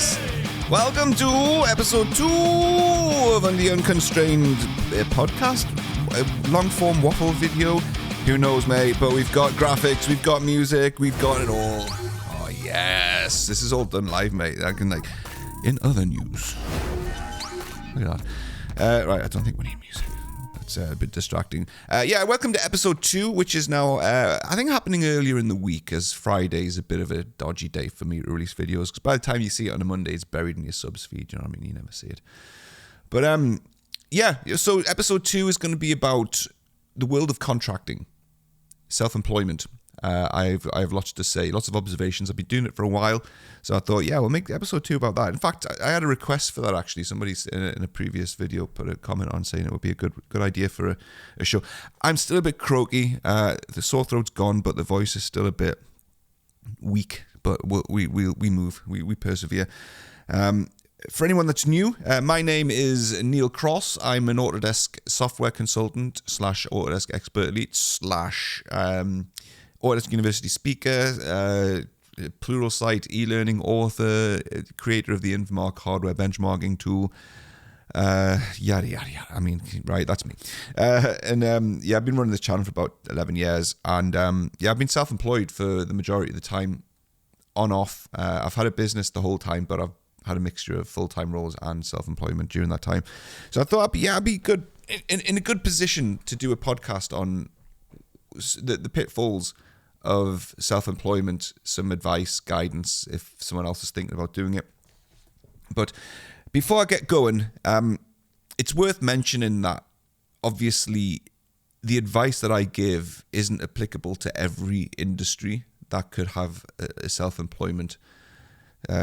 Yes. Welcome to episode 2 of the Unconstrained podcast. A long-form waffle video. Who knows, mate? But we've got graphics, we've got music, we've got it all. Oh, yes. This is all done live, mate. I can, in other news. Look at that. Right, I don't think we need music. That's a bit distracting. Welcome to episode 2, which is now, I think, happening earlier in the week, as Friday is a bit of a dodgy day for me to release videos, because by the time you see it on a Monday, it's buried in your subs feed, you know what I mean? You never see it. But, so episode 2 is going to be about the world of contracting, self-employment. I have lots to say, lots of observations. I've been doing it for a while, so I thought, we'll make episode 2 about that. In fact, I had a request for that, actually. Somebody in a previous video put a comment on saying it would be a good idea for a show. I'm still a bit croaky. The sore throat's gone, but the voice is still a bit weak. But we move. We persevere. For anyone that's new, my name is Neil Cross. I'm an Autodesk software consultant / Autodesk expert elite / Autodesk University speaker, Pluralsight e-learning author, creator of the InvMark hardware benchmarking tool, yada, yada, yada. I mean, right, that's me. I've been running this channel for about 11 years. And I've been self-employed for the majority of the time, on off. I've had a business the whole time, but I've had a mixture of full-time roles and self-employment during that time. So I thought I'd be good in a good position to do a podcast on the pitfalls of self-employment, some advice, guidance, if someone else is thinking about doing it. But before I get going, it's worth mentioning that obviously the advice that I give isn't applicable to every industry that could have a self-employment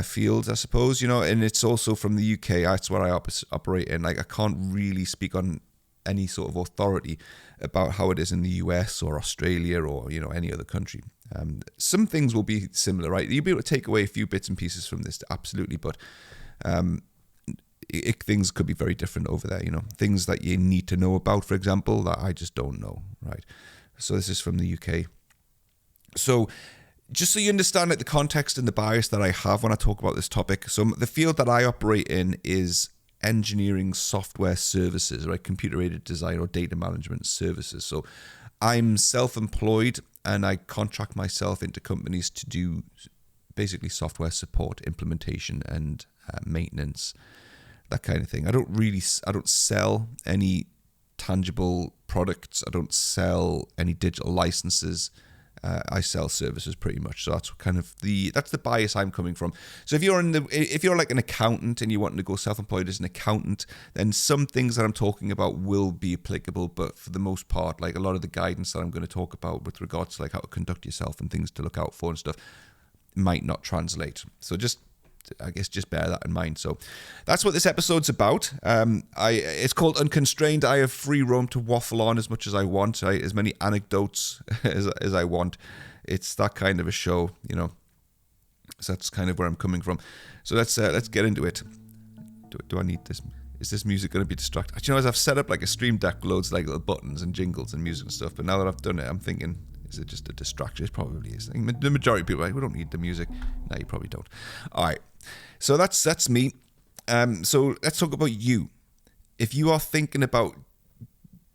field, I suppose, and it's also from the UK. That's where I operate in. I can't really speak on any sort of authority about how it is in the US or Australia or any other country. Some things will be similar, right? You'll be able to take away a few bits and pieces from this, absolutely, but things could be very different over there. Things that you need to know about, for example, that I just don't know, right? So this is from the UK. So just so you understand the context and the bias that I have when I talk about this topic. So the field that I operate in is engineering software services, right? Computer-aided design or data management services. So I'm self-employed and I contract myself into companies to do basically software support, implementation, and maintenance, that kind of thing. I don't sell any tangible products. I don't sell any digital licenses. I sell services pretty much, so that's kind of that's the bias I'm coming from. So if you're like an accountant and you want to go self-employed as an accountant, then some things that I'm talking about will be applicable, but for the most part, like a lot of the guidance that I'm going to talk about with regards to like how to conduct yourself and things to look out for and stuff might not translate. So just bear that in mind. So that's what this episode's about. It's called Unconstrained. I have free roam to waffle on as much as I want, right? As many anecdotes as I want. It's that kind of a show, So that's kind of where I'm coming from. So let's get into it. Do I need this? Is this music going to be distracting? As I've set up like a Stream Deck, loads of like little buttons and jingles and music and stuff. But now that I've done it, I'm thinking, is it just a distraction? It probably is. The majority of people are like, we don't need the music. No, you probably don't. All right. So that's me. So let's talk about you. If you are thinking about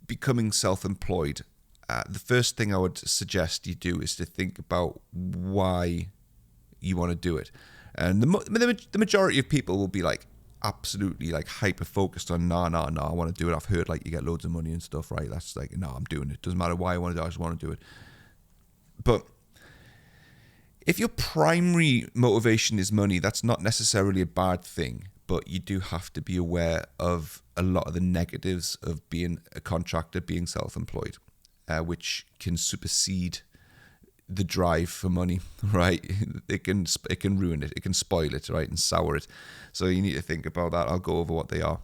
becoming self-employed, the first thing I would suggest you do is to think about why you want to do it. And the majority of people will be like absolutely like hyper focused on no, I want to do it. I've heard like you get loads of money and stuff, right? That's like, no, I'm doing it. Doesn't matter why I want to do it. I just want to do it. But if your primary motivation is money, that's not necessarily a bad thing, but you do have to be aware of a lot of the negatives of being a contractor, being self-employed, which can supersede the drive for money, right? It can ruin it, it can spoil it, right, and sour it. So you need to think about that. I'll go over what they are.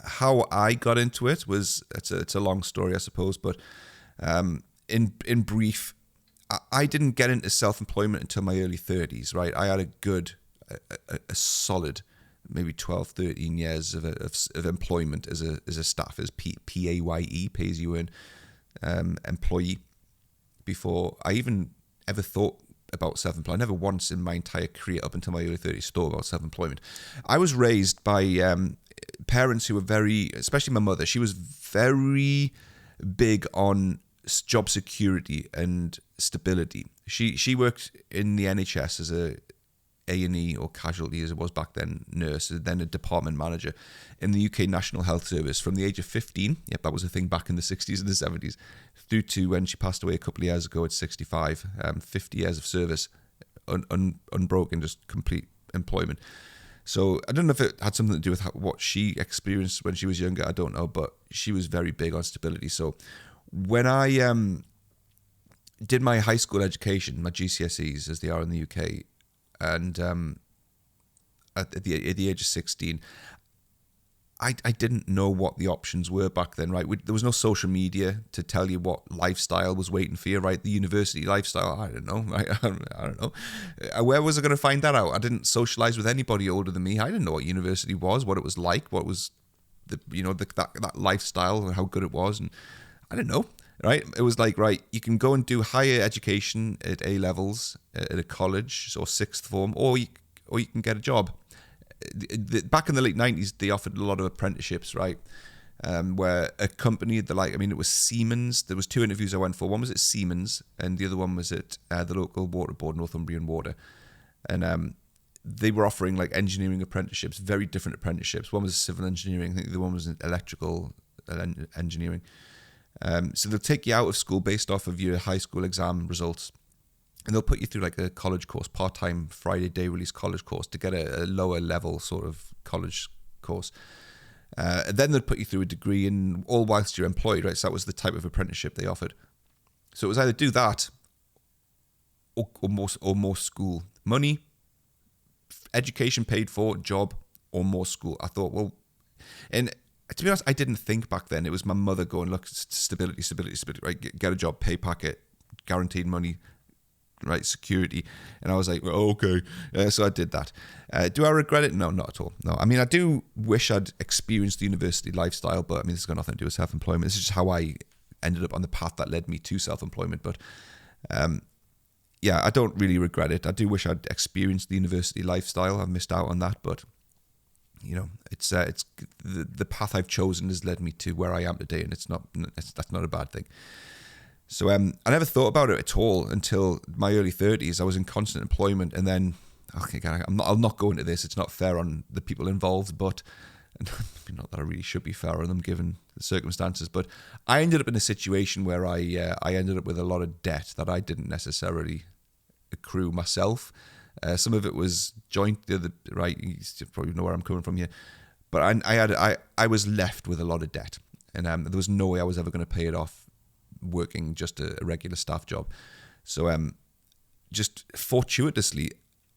How I got into it was, it's a long story, I suppose, but in brief, I didn't get into self-employment until my early 30s, right? I had a solid, maybe 12, 13 years of employment as a staff, as PAYE, pays you earn, employee, before I even ever thought about self-employment. I never once in my entire career up until my early 30s thought about self-employment. I was raised by parents who were very, especially my mother, she was very big on job security and stability. She worked in the NHS as a A&E or casualty as it was back then, nurse, and then a department manager in the UK National Health Service from the age of 15. Yep, that was a thing back in the 60s and the 70s, through to when she passed away a couple of years ago at 65. 50 years of service, unbroken, just complete employment. So I don't know if it had something to do with what she experienced when she was younger. I don't know, but she was very big on stability. So when I did my high school education, my GCSEs as they are in the UK, and at the age of 16, I didn't know what the options were back then, right? There was no social media to tell you what lifestyle was waiting for you, right? The university lifestyle, I don't know, right? I don't know. Where was I going to find that out? I didn't socialize with anybody older than me. I didn't know what university was, what it was like, what was that lifestyle and how good it was, and I didn't know. Right, it was like, right, you can go and do higher education at A levels at a college or sixth form, or you can get a job. Back in the late 90s, they offered a lot of apprenticeships, right? Where a company, it was Siemens. There was 2 interviews I went for. One was at Siemens, and the other one was at the local water board, Northumbrian Water, and they were offering like engineering apprenticeships, very different apprenticeships. One was civil engineering, I think the one was electrical engineering. So they'll take you out of school based off of your high school exam results, and they'll put you through like a college course, part-time Friday day release college course to get a lower level sort of college course. Then they'd put you through a degree, and all whilst you're employed, right? So that was the type of apprenticeship they offered. So it was either do that or more school. Money, education paid for, job, or more school. I thought, well, and to be honest, I didn't think back then. It was my mother going, look, stability, right? Get a job, pay packet, guaranteed money, right? Security. And I was like, well, okay. So I did that. Do I regret it? No, not at all. No. I mean, I do wish I'd experienced the university lifestyle, but I mean, this has got nothing to do with self-employment. This is just how I ended up on the path that led me to self-employment. But yeah, I don't really regret it. I do wish I'd experienced the university lifestyle. I've missed out on that, but you know, it's the path I've chosen has led me to where I am today, and that's not a bad thing. So I never thought about it at all until my early 30s. I was in constant employment, and then I'll not go into this. It's not fair on the people involved, but not that I really should be fair on them given the circumstances. But I ended up in a situation where I ended up with a lot of debt that I didn't necessarily accrue myself. Some of it was joint, the other, right? You probably know where I'm coming from here. But I was left with a lot of debt, and there was no way I was ever going to pay it off working just a regular staff job. So just fortuitously,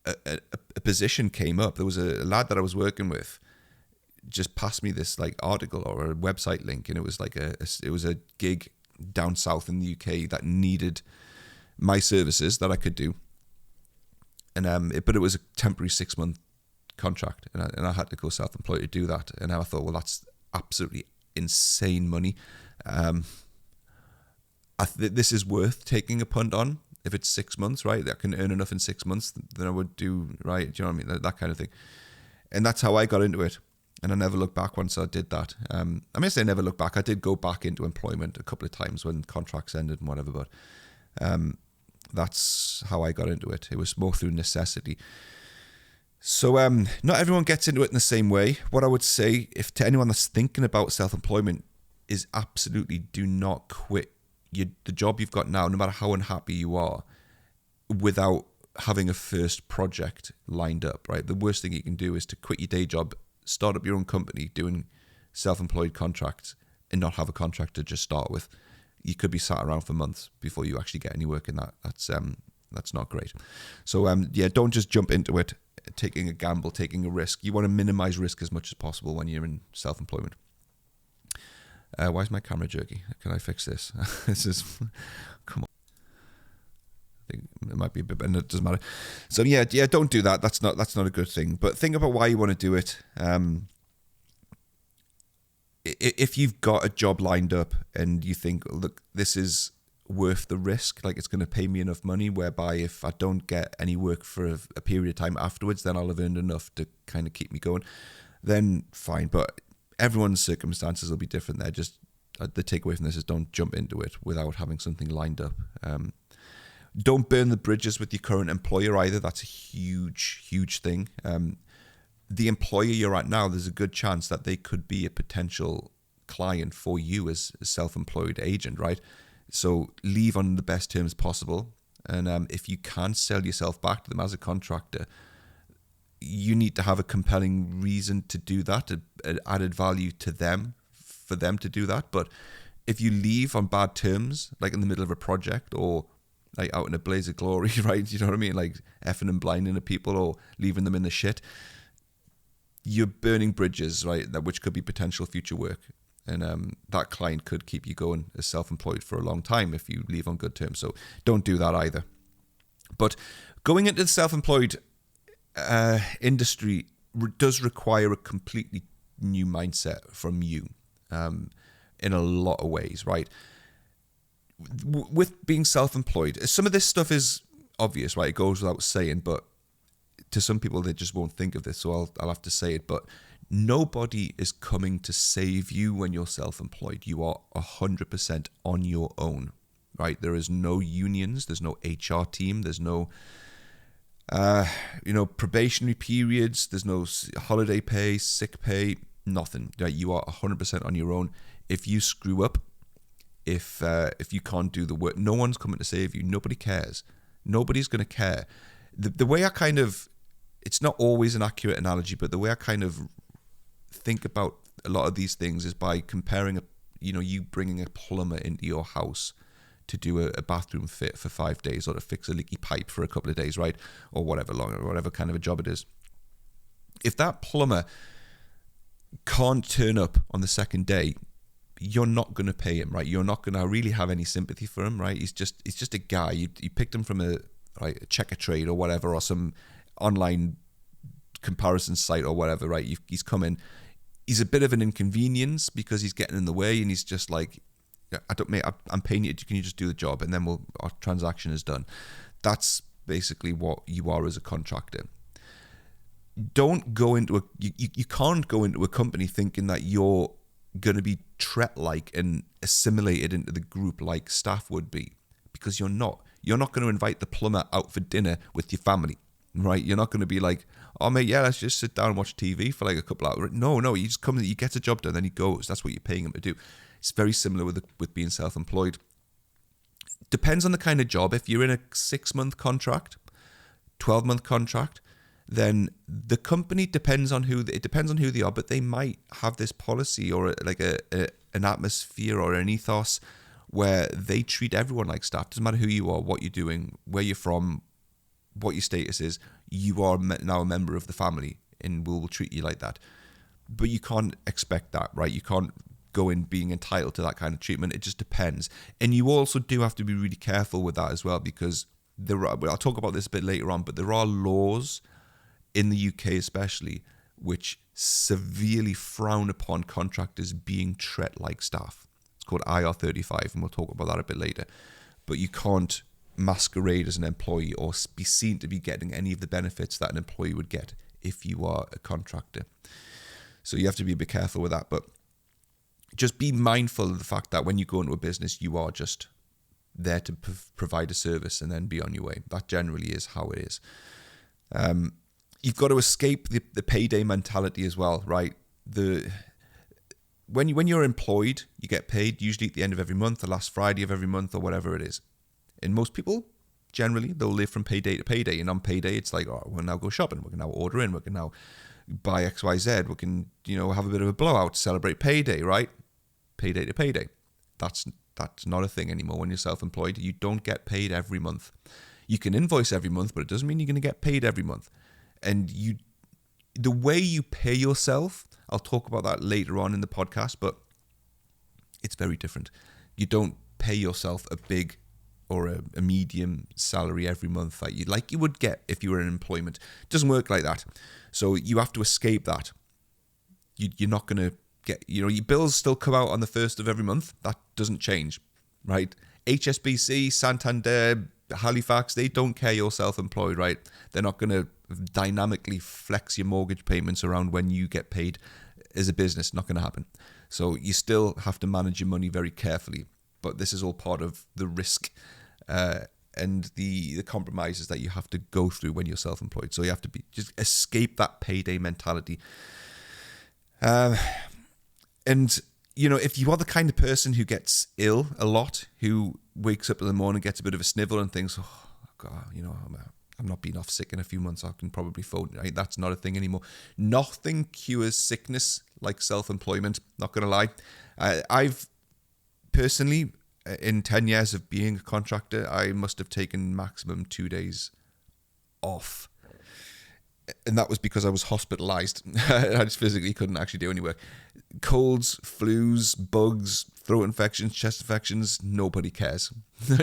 a position came up. There was a lad that I was working with just passed me this like article or a website link, and it was like it was a gig down south in the UK that needed my services that I could do. And but it was a temporary 6-month contract, and I had to go self-employed to do that. And I thought, well, that's absolutely insane money. This is worth taking a punt on. If it's 6 months, right, I can earn enough in 6 months, then I would do, right, do you know what I mean? That kind of thing. And that's how I got into it. And I never looked back once I did that. I say never look back. I did go back into employment a couple of times when contracts ended and whatever, but that's how I got into it. It was more through necessity. So not everyone gets into it in the same way. What I would say, if to anyone that's thinking about self-employment, is absolutely do not quit the job you've got now, no matter how unhappy you are, without having a first project lined up, right? The worst thing you can do is to quit your day job, start up your own company doing self-employed contracts, and not have a contract to just start with. You could be sat around for months before you actually get any work in that. That's not great. So don't just jump into it, taking a gamble, taking a risk. You want to minimize risk as much as possible when you're in self-employment. Why is my camera jerky? Can I fix this? This is, come on. I think it might be a bit, and it doesn't matter. So yeah, don't do that. That's not a good thing. But think about why you want to do it. If you've got a job lined up and you think, look, this is worth the risk. Like, it's going to pay me enough money whereby if I don't get any work for a period of time afterwards, then I'll have earned enough to kind of keep me going. Then fine. But everyone's circumstances will be different there. Just the takeaway from this is don't jump into it without having something lined up. Don't burn the bridges with your current employer either. That's a huge thing. The employer you're at now, there's a good chance that they could be a potential client for you as a self-employed agent, right? So leave on the best terms possible. And if you can sell yourself back to them as a contractor, you need to have a compelling reason to do that, added value to them, for them to do that. But if you leave on bad terms, like in the middle of a project or like out in a blaze of glory, right? You know what I mean? Like effing and blinding at people or leaving them in the shit, you're burning bridges, right? That which could be potential future work. And that client could keep you going as self-employed for a long time if you leave on good terms. So don't do that either. But going into the self-employed industry does require a completely new mindset from you in a lot of ways, right? With being self-employed, some of this stuff is obvious, right? It goes without saying, but to some people, they just won't think of this, so I'll have to say it. But nobody is coming to save you when you're self-employed. You are 100% on your own, right? There is no unions, there's no HR team, there's no probationary periods, there's no holiday pay, sick pay, nothing. Right? You are 100% on your own. If you screw up, if you can't do the work, no one's coming to save you. Nobody cares. Nobody's going to care. The way I kind of, it's not always an accurate analogy, but the way I kind of think about a lot of these things is by comparing you bringing a plumber into your house to do a bathroom fit for 5 days or to fix a leaky pipe for a couple of days, right? Or whatever kind of a job it is. If that plumber can't turn up on the second day, you're not going to pay him, right? You're not going to really have any sympathy for him, right? He's just a guy. You picked him from a checker trade or whatever, or some online comparison site or whatever, right? He's come in. He's a bit of an inconvenience because he's getting in the way, and he's just like, I'm paying you. Can you just do the job, and then our transaction is done. That's basically what you are as a contractor. Don't go into you can't go into a company thinking that you're going to be like and assimilated into the group like staff would be, because you're not. You're not going to invite the plumber out for dinner with your family, right? You're not going to be like, oh mate, yeah, let's just sit down and watch TV for like a couple hours. No, he just comes, he gets a job done, then he goes. That's what you're paying him to do. It's very similar with being self-employed. Depends on the kind of job. If you're in a 6-month contract, 12-month contract, then the company depends on who they are, but they might have this policy or like an atmosphere or an ethos where they treat everyone like staff. Doesn't matter who you are, what you're doing, where you're from, what your status is. You are now a member of the family, and we'll treat you like that. But you can't expect that, right? You can't go in being entitled to that kind of treatment. It just depends. And you also do have to be really careful with that as well, because I'll talk about this a bit later on, but there are laws in the UK especially which severely frown upon contractors being treated like staff. It's called IR35, and we'll talk about that a bit later. But you can't masquerade as an employee or be seen to be getting any of the benefits that an employee would get if you are a contractor. So you have to be a bit careful with that. But just be mindful of the fact that when you go into a business, you are just there to provide a service and then be on your way. That generally is how it is. You've got to escape the payday mentality as well, right? When you're employed, you get paid usually at the end of every month, the last Friday of every month, or whatever it is. And most people, generally, they'll live from payday to payday. And on payday, it's like, oh, we'll now go shopping. We can now order in. We can now buy XYZ. We can, have a bit of a blowout to celebrate payday, right? Payday to payday. That's not a thing anymore when you're self-employed. You don't get paid every month. You can invoice every month, but it doesn't mean you're going to get paid every month. And the way you pay yourself, I'll talk about that later on in the podcast, but it's very different. You don't pay yourself a big or a medium salary every month like you would get if you were in employment. It doesn't work like that. So you have to escape that. You're not going to get, your bills still come out on the 1st of every month. That doesn't change, right? HSBC, Santander, Halifax, they don't care you're self-employed, right? They're not going to dynamically flex your mortgage payments around when you get paid as a business. Not going to happen. So you still have to manage your money very carefully. But this is all part of the risk and the compromises that you have to go through when you're self-employed. So you have to just escape that payday mentality. And, you know, if you are the kind of person who gets ill a lot, who wakes up in the morning, gets a bit of a snivel and thinks, oh, God, you know, I'm not being off sick in a few months, I can probably phone. Right? That's not a thing anymore. Nothing cures sickness like self-employment, not going to lie. I've personally, in 10 years of being a contractor, I must have taken maximum 2 days off. And that was because I was hospitalized. I just physically couldn't actually do any work. Colds, flus, bugs, throat infections, chest infections, nobody cares.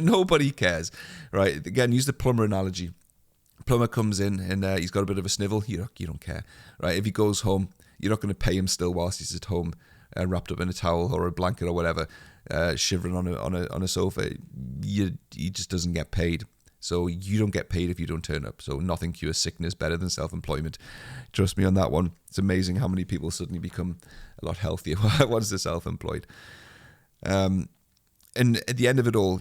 Nobody cares, right? Again, use the plumber analogy. Plumber comes in and he's got a bit of a snivel. You don't care, right? If he goes home, you're not going to pay him still whilst he's at home, wrapped up in a towel or a blanket or whatever, shivering on a sofa. He just doesn't get paid. So you don't get paid if you don't turn up. So nothing cures sickness better than self-employment. Trust me on that one. It's amazing how many people suddenly become a lot healthier once they're self-employed. And at the end of it all,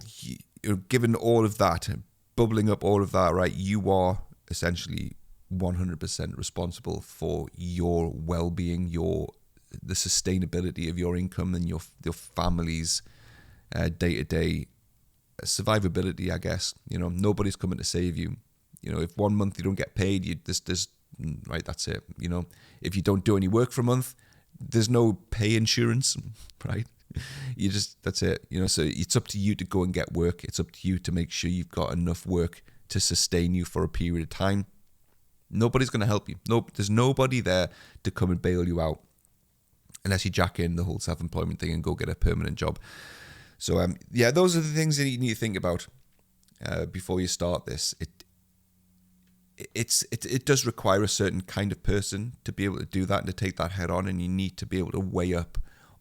given all of that, bubbling up all of that, right, you are essentially 100% responsible for your well-being, the sustainability of your income and your family's day-to-day survivability, I guess. You know, nobody's coming to save you. You know, if 1 month you don't get paid, right, that's it. You know, if you don't do any work for a month, there's no pay insurance, right? That's it. You know, so it's up to you to go and get work. It's up to you to make sure you've got enough work to sustain you for a period of time. Nobody's going to help you. There's nobody there to come and bail you out unless you jack in the whole self-employment thing and go get a permanent job. So, those are the things that you need to think about before you start this. It does require a certain kind of person to be able to do that and to take that head on, and you need to be able to weigh up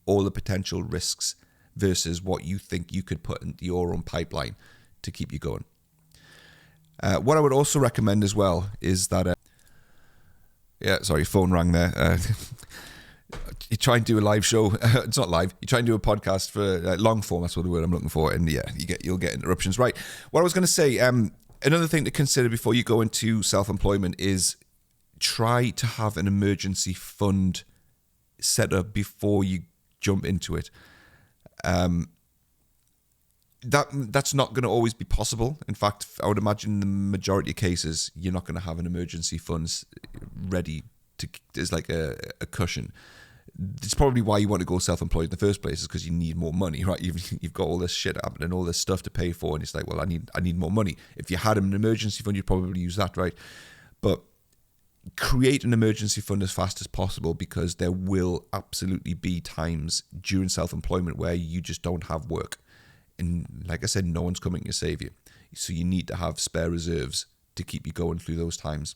all the potential risks versus what you think you could put into your own pipeline to keep you going. What I would also recommend as well is that... phone rang there. You try and do a live show. It's not live. You try and do a podcast for long form. That's what the word I'm looking for. And you'll get interruptions. Right. What I was going to say, another thing to consider before you go into self-employment is try to have an emergency fund set up before you jump into it. That's not going to always be possible. In fact, I would imagine in the majority of cases, you're not going to have an emergency fund ready as like a cushion. It's probably why you want to go self-employed in the first place, is because you need more money, right? You've got all this shit happening, all this stuff to pay for, and it's like, well, I need more money. If you had an emergency fund, you'd probably use that, right? But create an emergency fund as fast as possible, because there will absolutely be times during self-employment where you just don't have work. And like I said, no one's coming to save you. So you need to have spare reserves to keep you going through those times.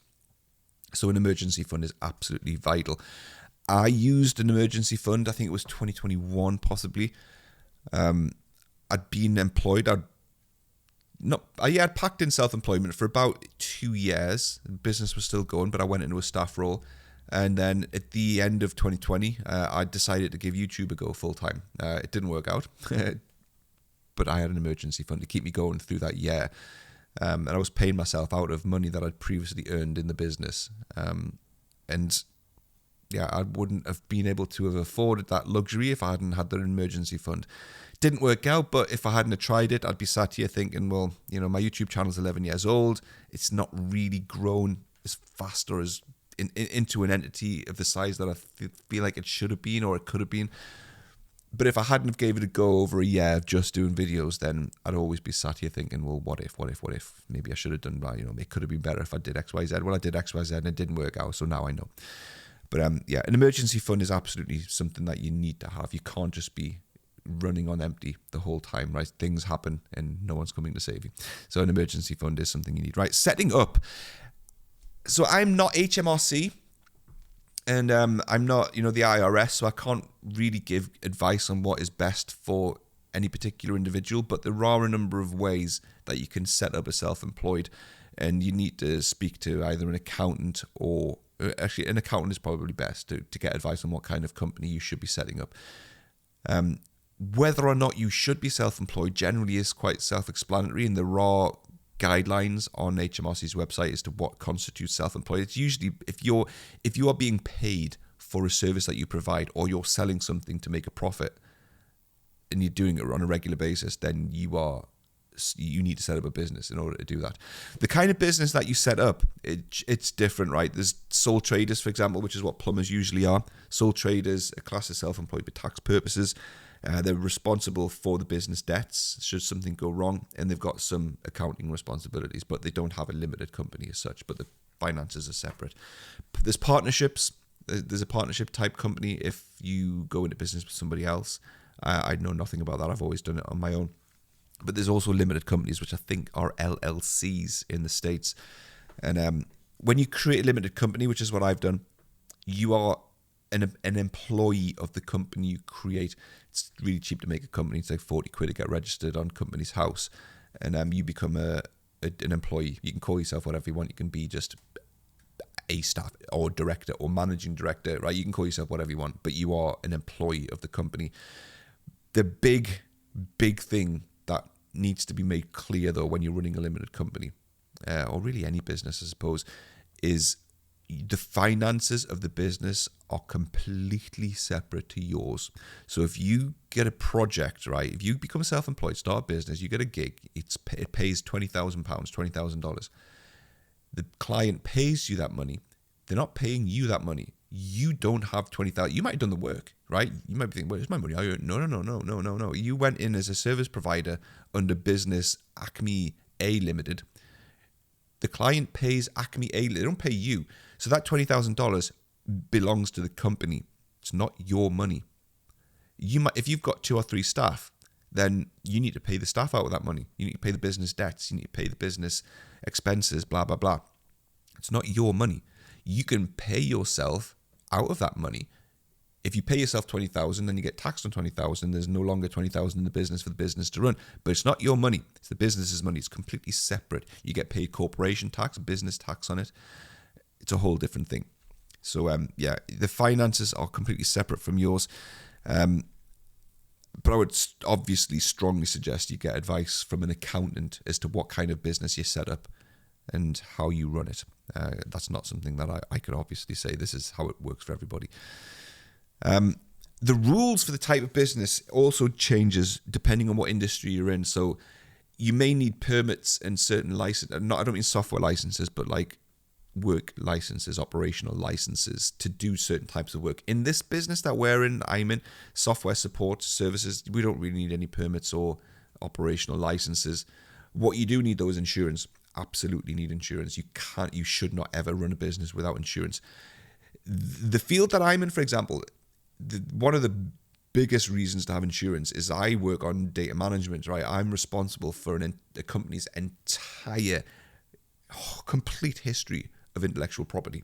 So an emergency fund is absolutely vital. I used an emergency fund, I think it was 2021 possibly. I'd been employed. I'd packed in self-employment for about 2 years. The business was still going, but I went into a staff role. And then at the end of 2020, I decided to give YouTube a go full time. It didn't work out, but I had an emergency fund to keep me going through that year. And I was paying myself out of money that I'd previously earned in the business. I wouldn't have been able to have afforded that luxury if I hadn't had that emergency fund. Didn't work out, but if I hadn't have tried it, I'd be sat here thinking, well, you know, my YouTube channel's 11 years old. It's not really grown as fast or as into an entity of the size that I feel like it should have been or it could have been. But if I hadn't have gave it a go over a year of just doing videos, then I'd always be sat here thinking, well, what if? Maybe I should have done that. You know, it could have been better if I did X, Y, Z. Well, I did X, Y, Z and it didn't work out, so now I know. But an emergency fund is absolutely something that you need to have. You can't just be running on empty the whole time, right? Things happen and no one's coming to save you. So an emergency fund is something you need, right? Setting up. So I'm not HMRC and I'm not, the IRS, so I can't really give advice on what is best for any particular individual, but there are a number of ways that you can set up a self-employed, and you need to speak to either an accountant or actually an accountant is probably best to get advice on what kind of company you should be setting up. Whether or not you should be self-employed generally is quite self-explanatory, and there are guidelines on HMRC's website as to what constitutes self-employed. It's usually if you are being paid for a service that you provide, or you're selling something to make a profit, and you're doing it on a regular basis, then you need to set up a business in order to do that. The kind of business that you set up, it's different, right? There's sole traders, for example, which is what plumbers usually are. Sole traders are classed as self-employed for tax purposes. They're responsible for the business debts should something go wrong, and they've got some accounting responsibilities, but they don't have a limited company as such, but the finances are separate. There's partnerships. There's a partnership type company if you go into business with somebody else. I know nothing about that. I've always done it on my own. But there's also limited companies, which I think are LLCs in the States. And when you create a limited company, which is what I've done, you are an employee of the company you create. It's really cheap to make a company. It's like 40 quid to get registered on Companies House. And you become an employee. You can call yourself whatever you want. You can be just a staff or director or managing director, right? You can call yourself whatever you want, but you are an employee of the company. The big thing that needs to be made clear, though, when you're running a limited company, or really any business, I suppose, is the finances of the business are completely separate to yours. So if you get a project, right, if you become self-employed, start a business, you get a gig, it pays £20,000, $20,000. The client pays you that money. They're not paying you that money. You don't have 20,000. You might have done the work, right? You might be thinking, well, it's my money. No. You went in as a service provider under business Acme A Limited. The client pays Acme A Limited. They don't pay you. So that $20,000 belongs to the company. It's not your money. If you've got 2 or 3 staff, then you need to pay the staff out of that money. You need to pay the business debts. You need to pay the business expenses, blah, blah, blah. It's not your money. You can pay yourself out of that money. If you pay yourself 20,000, then you get taxed on 20,000. There's no longer 20,000 in the business for the business to run. But it's not your money. It's the business's money. It's completely separate. You get paid corporation tax, business tax on it. It's a whole different thing. So, the finances are completely separate from yours. But I would obviously strongly suggest you get advice from an accountant as to what kind of business you set up and how you run it. That's not something that I could obviously say this is how it works for everybody. The rules for the type of business also changes depending on what industry you're in. So you may need permits and certain licenses. I don't mean software licenses, but like work licenses, operational licenses to do certain types of work. In this business that I'm in, software support services, we don't really need any permits or operational licenses. What you do need, though, is insurance. Absolutely need insurance. You should not ever run a business without insurance. The field that I'm in, for example, one of the biggest reasons to have insurance is I work on data management, right? I'm responsible for a company's entire complete history of intellectual property.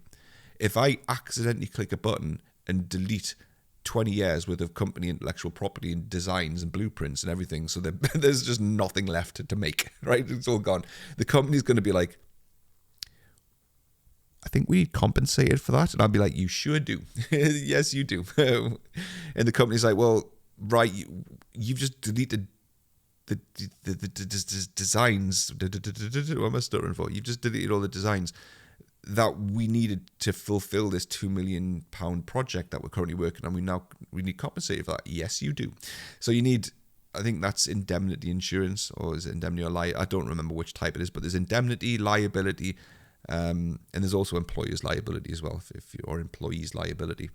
If I accidentally click a button and delete 20 years worth of company intellectual property and designs and blueprints and everything, so there's just nothing left to make, right? It's all gone. The company's going to be like, I think we need compensated for that. And I'll be like, you sure do. Yes, you do. And the company's like, well, right, you've just deleted the designs. What am I stuttering for? You've just deleted all the designs that we needed to fulfill this £2 million project that we're currently working on. We need compensated for that. Yes, you do. So you need, I think that's indemnity insurance, or is it indemnity or I don't remember which type it is, but there's indemnity, liability, and there's also employer's liability as well, or employee's liability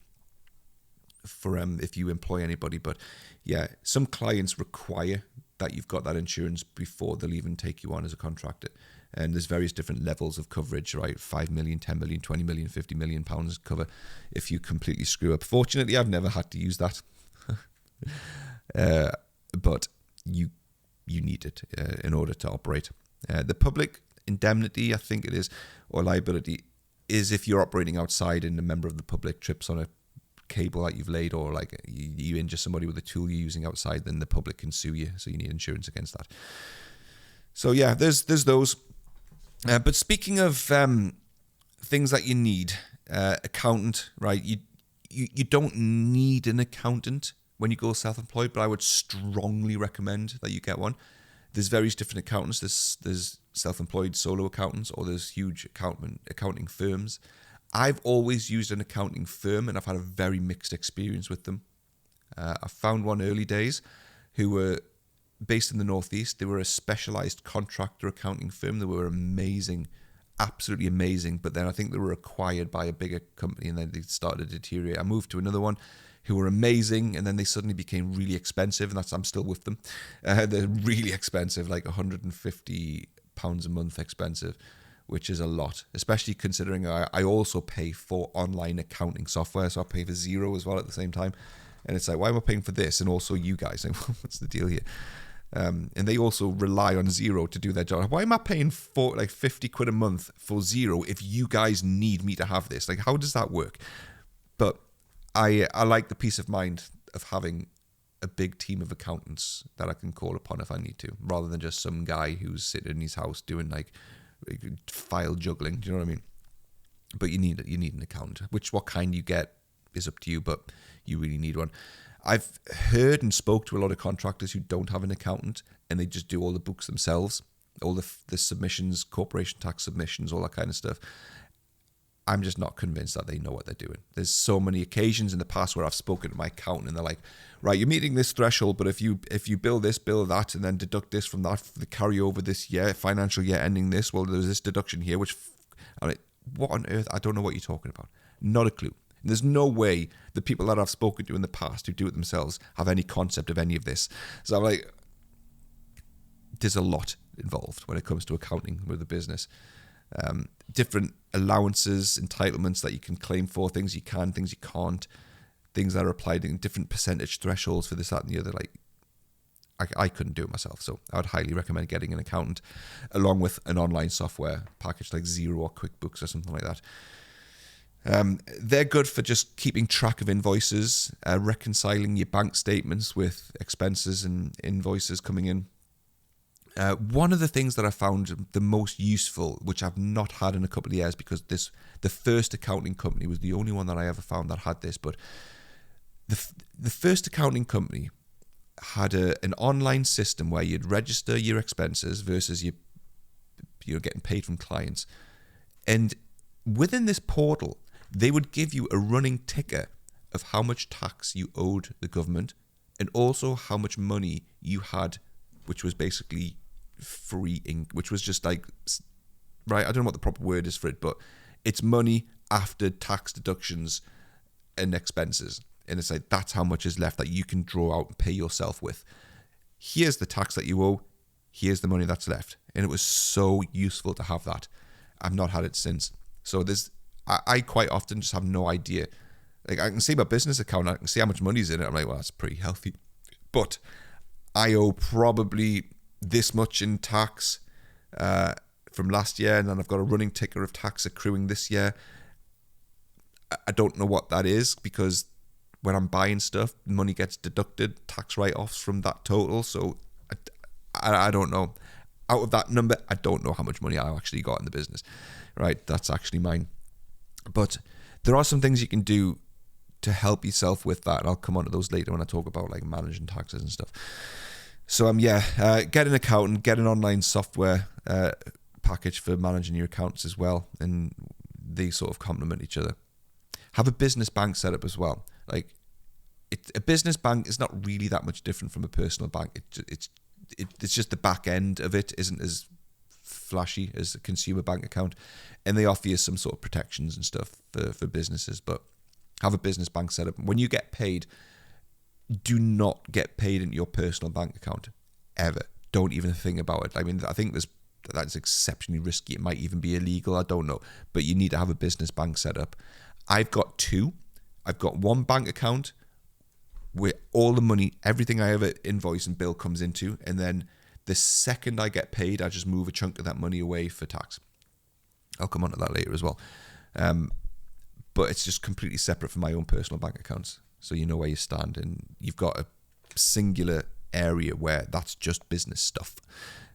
for if you employ anybody. But yeah, some clients require that you've got that insurance before they'll even take you on as a contractor. And there's various different levels of coverage, right? 5 million, 10 million, 20 million, 50 million pounds cover if you completely screw up. Fortunately, I've never had to use that. But you need it in order to operate. The public indemnity, I think it is, or liability, is if you're operating outside and a member of the public trips on a cable that you've laid, or like you injure somebody with a tool you're using outside, then the public can sue you. So you need insurance against that. So yeah, there's those. But speaking of things that you need, accountant, right? You don't need an accountant when you go self-employed, but I would strongly recommend that you get one. There's various different accountants. There's self-employed solo accountants, or there's huge accounting firms. I've always used an accounting firm, and I've had a very mixed experience with them. I found one early days who were based in the Northeast. They were a specialized contractor accounting firm. They were amazing, absolutely amazing. But then I think they were acquired by a bigger company, and then they started to deteriorate. I moved to another one who were amazing, and then they suddenly became really expensive, and I'm still with them. They're really expensive, like £150 a month expensive, which is a lot, especially considering I also pay for online accounting software, so I pay for Xero as well at the same time. And it's like, why am I paying for this? And also you guys, like, what's the deal here? And they also rely on Xero to do their job. Why am I paying for like 50 quid a month for Xero if you guys need me to have this? Like, how does that work? But I like the peace of mind of having a big team of accountants that I can call upon if I need to, rather than just some guy who's sitting in his house doing like file juggling. Do you know what I mean? But you need an accountant. What kind you get is up to you, but you really need one. I've heard and spoke to a lot of contractors who don't have an accountant, and they just do all the books themselves, all the submissions, corporation tax submissions, all that kind of stuff. I'm just not convinced that they know what they're doing. There's so many occasions in the past where I've spoken to my accountant and they're like, right, you're meeting this threshold, but if you bill this, bill that, and then deduct this from that for the carryover this year, financial year ending this, well, there's this deduction here, which, I'm like, what on earth? I don't know what you're talking about. Not a clue. And there's no way the people that I've spoken to in the past who do it themselves have any concept of any of this. So I'm like, there's a lot involved when it comes to accounting with a business. Different allowances, entitlements that you can claim for, things you can, things you can't, things that are applied in different percentage thresholds for this, that, and the other. Like, I couldn't do it myself, so I would highly recommend getting an accountant along with an online software package like Xero or QuickBooks or something like that. They're good for just keeping track of invoices, reconciling your bank statements with expenses and invoices coming in. One of the things that I found the most useful, which I've not had in a couple of years, because the first accounting company was the only one that I ever found that had this, but the first accounting company had an online system where you'd register your expenses versus you're getting paid from clients. And within this portal, they would give you a running ticker of how much tax you owed the government, and also how much money you had, which was basically free ink, which was just like, right, I don't know what the proper word is for it, but it's money after tax deductions and expenses. And it's like, that's how much is left that you can draw out and pay yourself with. Here's the tax that you owe. Here's the money that's left. And it was so useful to have that. I've not had it since. So I quite often just have no idea. Like, I can see my business account, I can see how much money's in it. I'm like, well, that's pretty healthy. But I owe probably this much in tax from last year, and then I've got a running ticker of tax accruing this year. I don't know what that is, because when I'm buying stuff, money gets deducted, tax write-offs from that total. So I don't know. Out of that number, I don't know how much money I actually got in the business. Right, that's actually mine. But there are some things you can do to help yourself with that, and I'll come on to those later when I talk about like managing taxes and stuff. So get an accountant, get an online software package for managing your accounts as well, and they sort of complement each other. Have a business bank set up as well. Like, a business bank is not really that much different from a personal bank. It's just the back end of it isn't as flashy as a consumer bank account, and they offer you some sort of protections and stuff for businesses. But have a business bank set up. When you get paid, do not get paid into your personal bank account ever. Don't even think about it. I mean, I think that's exceptionally risky. It might even be illegal. I don't know, but you need to have a business bank set up. I've got two. I've got one bank account where all the money, everything I ever invoice and bill comes into, and then the second I get paid, I just move a chunk of that money away for tax. I'll come on to that later as well. but it's just completely separate from my own personal bank accounts. So you know where you stand, and you've got a singular area where that's just business stuff.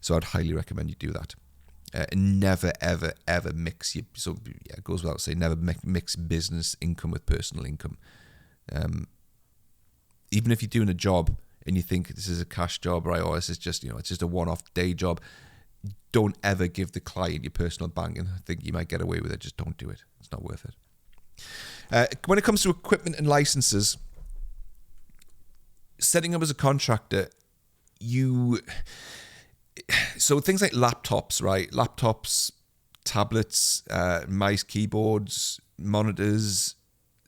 So I'd highly recommend you do that. And never, ever, ever mix your... So yeah, it goes without saying, never mix business income with personal income. Even if you're doing a job and you think this is a cash job, right, or this is just, it's just a one-off day job, don't ever give the client your personal bank and think you might get away with it. Just don't do it. It's not worth it. When it comes to equipment and licenses, setting up as a contractor, so things like laptops, right? Laptops, tablets, mice, keyboards, monitors,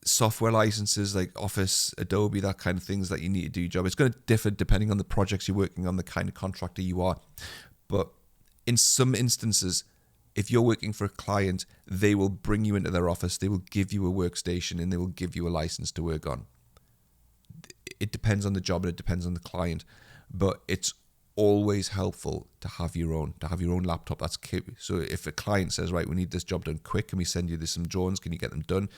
software licenses like Office, Adobe, that kind of things that you need to do your job. It's going to differ depending on the projects you're working on, the kind of contractor you are. But in some instances, if you're working for a client, they will bring you into their office, they will give you a workstation, and they will give you a license to work on. It depends on the job and it depends on the client, but it's always helpful to have your own laptop. That's key. So if a client says, right, we need this job done quick, can we send you some drawings, can you get them done,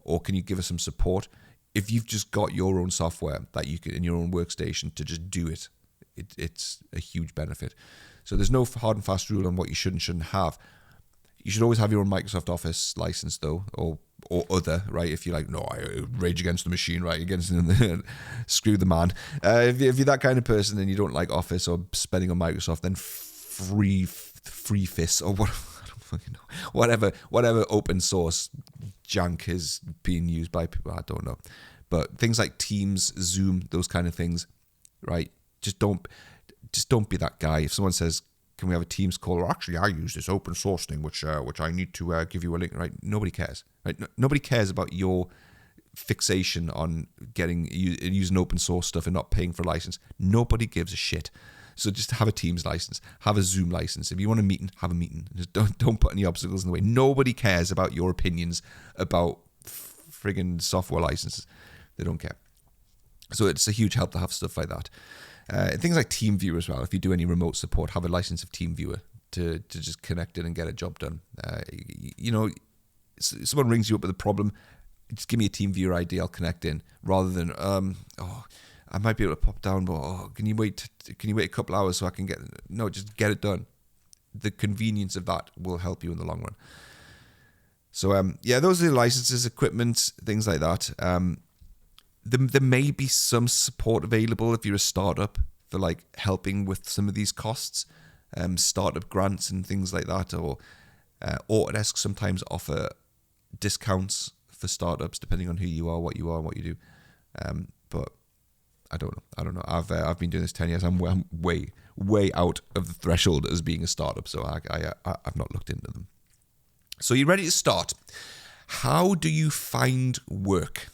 or can you give us some support? If you've just got your own software that you can in your own workstation to just do it, it's a huge benefit. So there's no hard and fast rule on what you should and shouldn't have. You should always have your own Microsoft Office license though, or other, right? If you're like, no, I rage against the machine, right? Against screw the man. If you're that kind of person and you don't like Office or spending on Microsoft, then free fists or what, I don't fucking know. Whatever open source junk is being used by people, I don't know. But things like Teams, Zoom, those kind of things, right? Just don't be that guy. If someone says, can we have a Teams call? Or actually, I use this open source thing, which I need to give you a link. Right? Nobody cares. Right? Nobody cares about your fixation on using open source stuff and not paying for a license. Nobody gives a shit. So just have a Teams license, have a Zoom license. If you want a meeting, have a meeting. Just don't put any obstacles in the way. Nobody cares about your opinions about friggin' software licenses. They don't care. So it's a huge help to have stuff like that. Things like TeamViewer as well. If you do any remote support, have a license of TeamViewer to just connect it and get a job done. Someone rings you up with a problem, just give me a TeamViewer ID, I'll connect in. Rather than, I might be able to pop down, but can you wait a couple hours so I can just get it done. The convenience of that will help you in the long run. So those are the licenses, equipment, things like that. There may be some support available if you're a startup for like helping with some of these costs, startup grants and things like that, or Autodesk sometimes offer discounts for startups depending on who you are, what you do. But I don't know. I've been doing this 10 years. I'm way out of the threshold as being a startup, so I've not looked into them. So you're ready to start. How do you find work?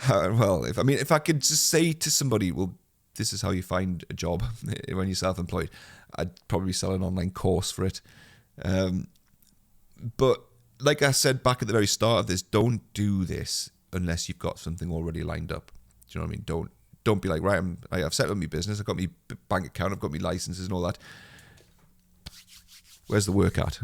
Well, if I could just say to somebody, well, this is how you find a job when you're self-employed, I'd probably sell an online course for it. But like I said back at the very start of this, don't do this unless you've got something already lined up. Do you know what I mean? Don't be like, right, I've set up my business, I've got my bank account, I've got my licenses and all that. Where's the work at?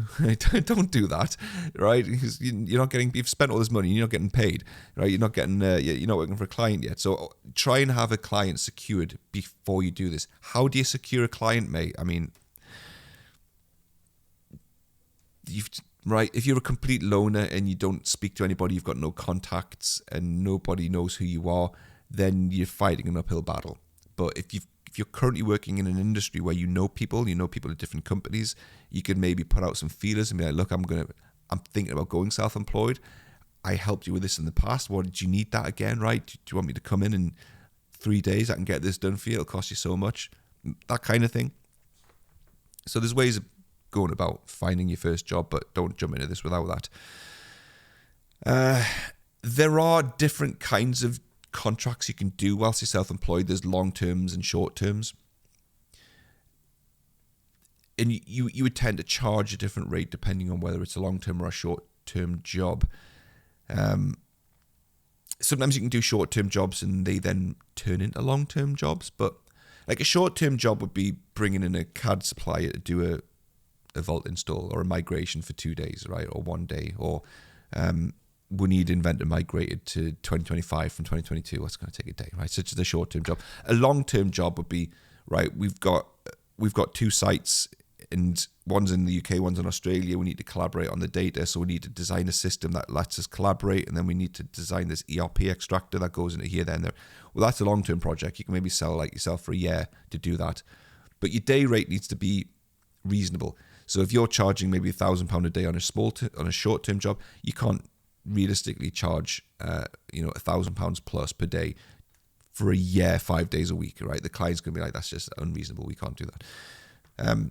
Don't do that, right? Because you've spent all this money, you're not getting paid, right? You're not working for a client yet. So try and have a client secured before you do this. How do you secure a client, mate? I mean, if you're a complete loner and you don't speak to anybody, you've got no contacts and nobody knows who you are, then you're fighting an uphill battle. But if you're currently working in an industry where you know people at different companies, you can maybe put out some feelers and be like, look, I'm thinking about going self-employed. I helped you with this in the past. What, do you need that again, right? Do you want me to come in 3 days? I can get this done for you. It'll cost you so much. That kind of thing. So there's ways of going about finding your first job, but don't jump into this without that. There are different kinds of contracts you can do whilst you're self-employed. There's long terms and short terms, and you would tend to charge a different rate depending on whether it's a long-term or a short-term job. Sometimes you can do short-term jobs and they then turn into long-term jobs, but like a short-term job would be bringing in a CAD supplier to do a vault install or a migration for 2 days, right, or 1 day, or we need Inventor migrated to 2025 from 2022. That's going to take a day, right? Such as a short-term job. A long-term job would be, right, we've got 2 sites, and one's in the UK, one's in Australia. We need to collaborate on the data, so we need to design a system that lets us collaborate, and then we need to design this ERP extractor that goes into here, there, and there. Well, that's a long-term project. You can maybe sell like yourself for a year to do that, but your day rate needs to be reasonable. So if you're charging maybe £1,000 a day on a short-term job, you can't realistically charge £1,000 plus per day for a year, 5 days a week, right? The client's going to be like, that's just unreasonable. We can't do that.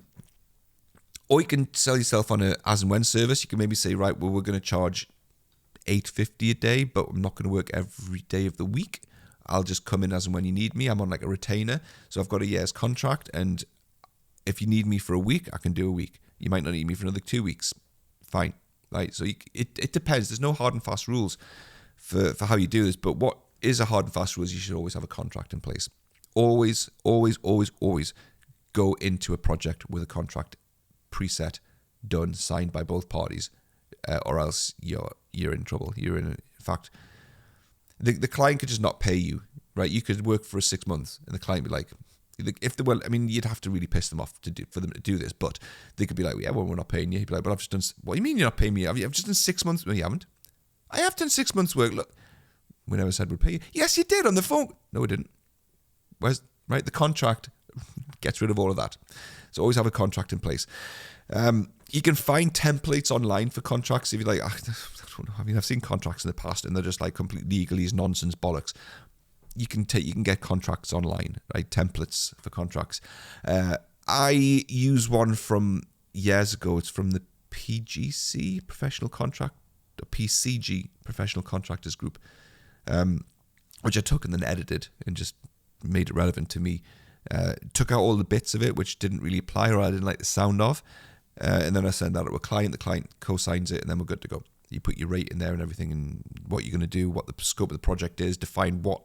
Or you can sell yourself on a as and when service. You can maybe say, right, well, we're going to charge $850 a day, but I'm not going to work every day of the week. I'll just come in as and when you need me. I'm on like a retainer. So I've got a year's contract, and if you need me for a week, I can do a week. You might not need me for another 2 weeks. Fine. Right. So it depends. There's no hard and fast rules for how you do this. But what is a hard and fast rule is you should always have a contract in place. Always, always, always, always go into a project with a contract preset, done, signed by both parties, or else you're in trouble. In fact, the client could just not pay you, right? You could work for 6 months, and the client would be like, if they were, I mean, you'd have to really piss them off for them to do this, but they could be like, yeah, well, we're not paying you. He'd be like, but I've just done. What do you mean you're not paying me? I've just done 6 months. No, you haven't. I have done 6 months' work. Look, we never said we'd pay you. Yes, you did on the phone. No, we didn't. Where's right? The contract gets rid of all of that. So always have a contract in place. You can find templates online for contracts if you like. I don't know. I mean, I've seen contracts in the past, and they're just like complete legalese, nonsense, bollocks. You can get contracts online, right? Templates for contracts. I use one from years ago. It's from the PGC Professional Contract, or PCG Professional Contractors Group, which I took and then edited and just made it relevant to me. Took out all the bits of it which didn't really apply or I didn't like the sound of, and then I send that to a client. The client co-signs it, and then we're good to go. You put your rate in there and everything, and what you're going to do, what the scope of the project is, define what.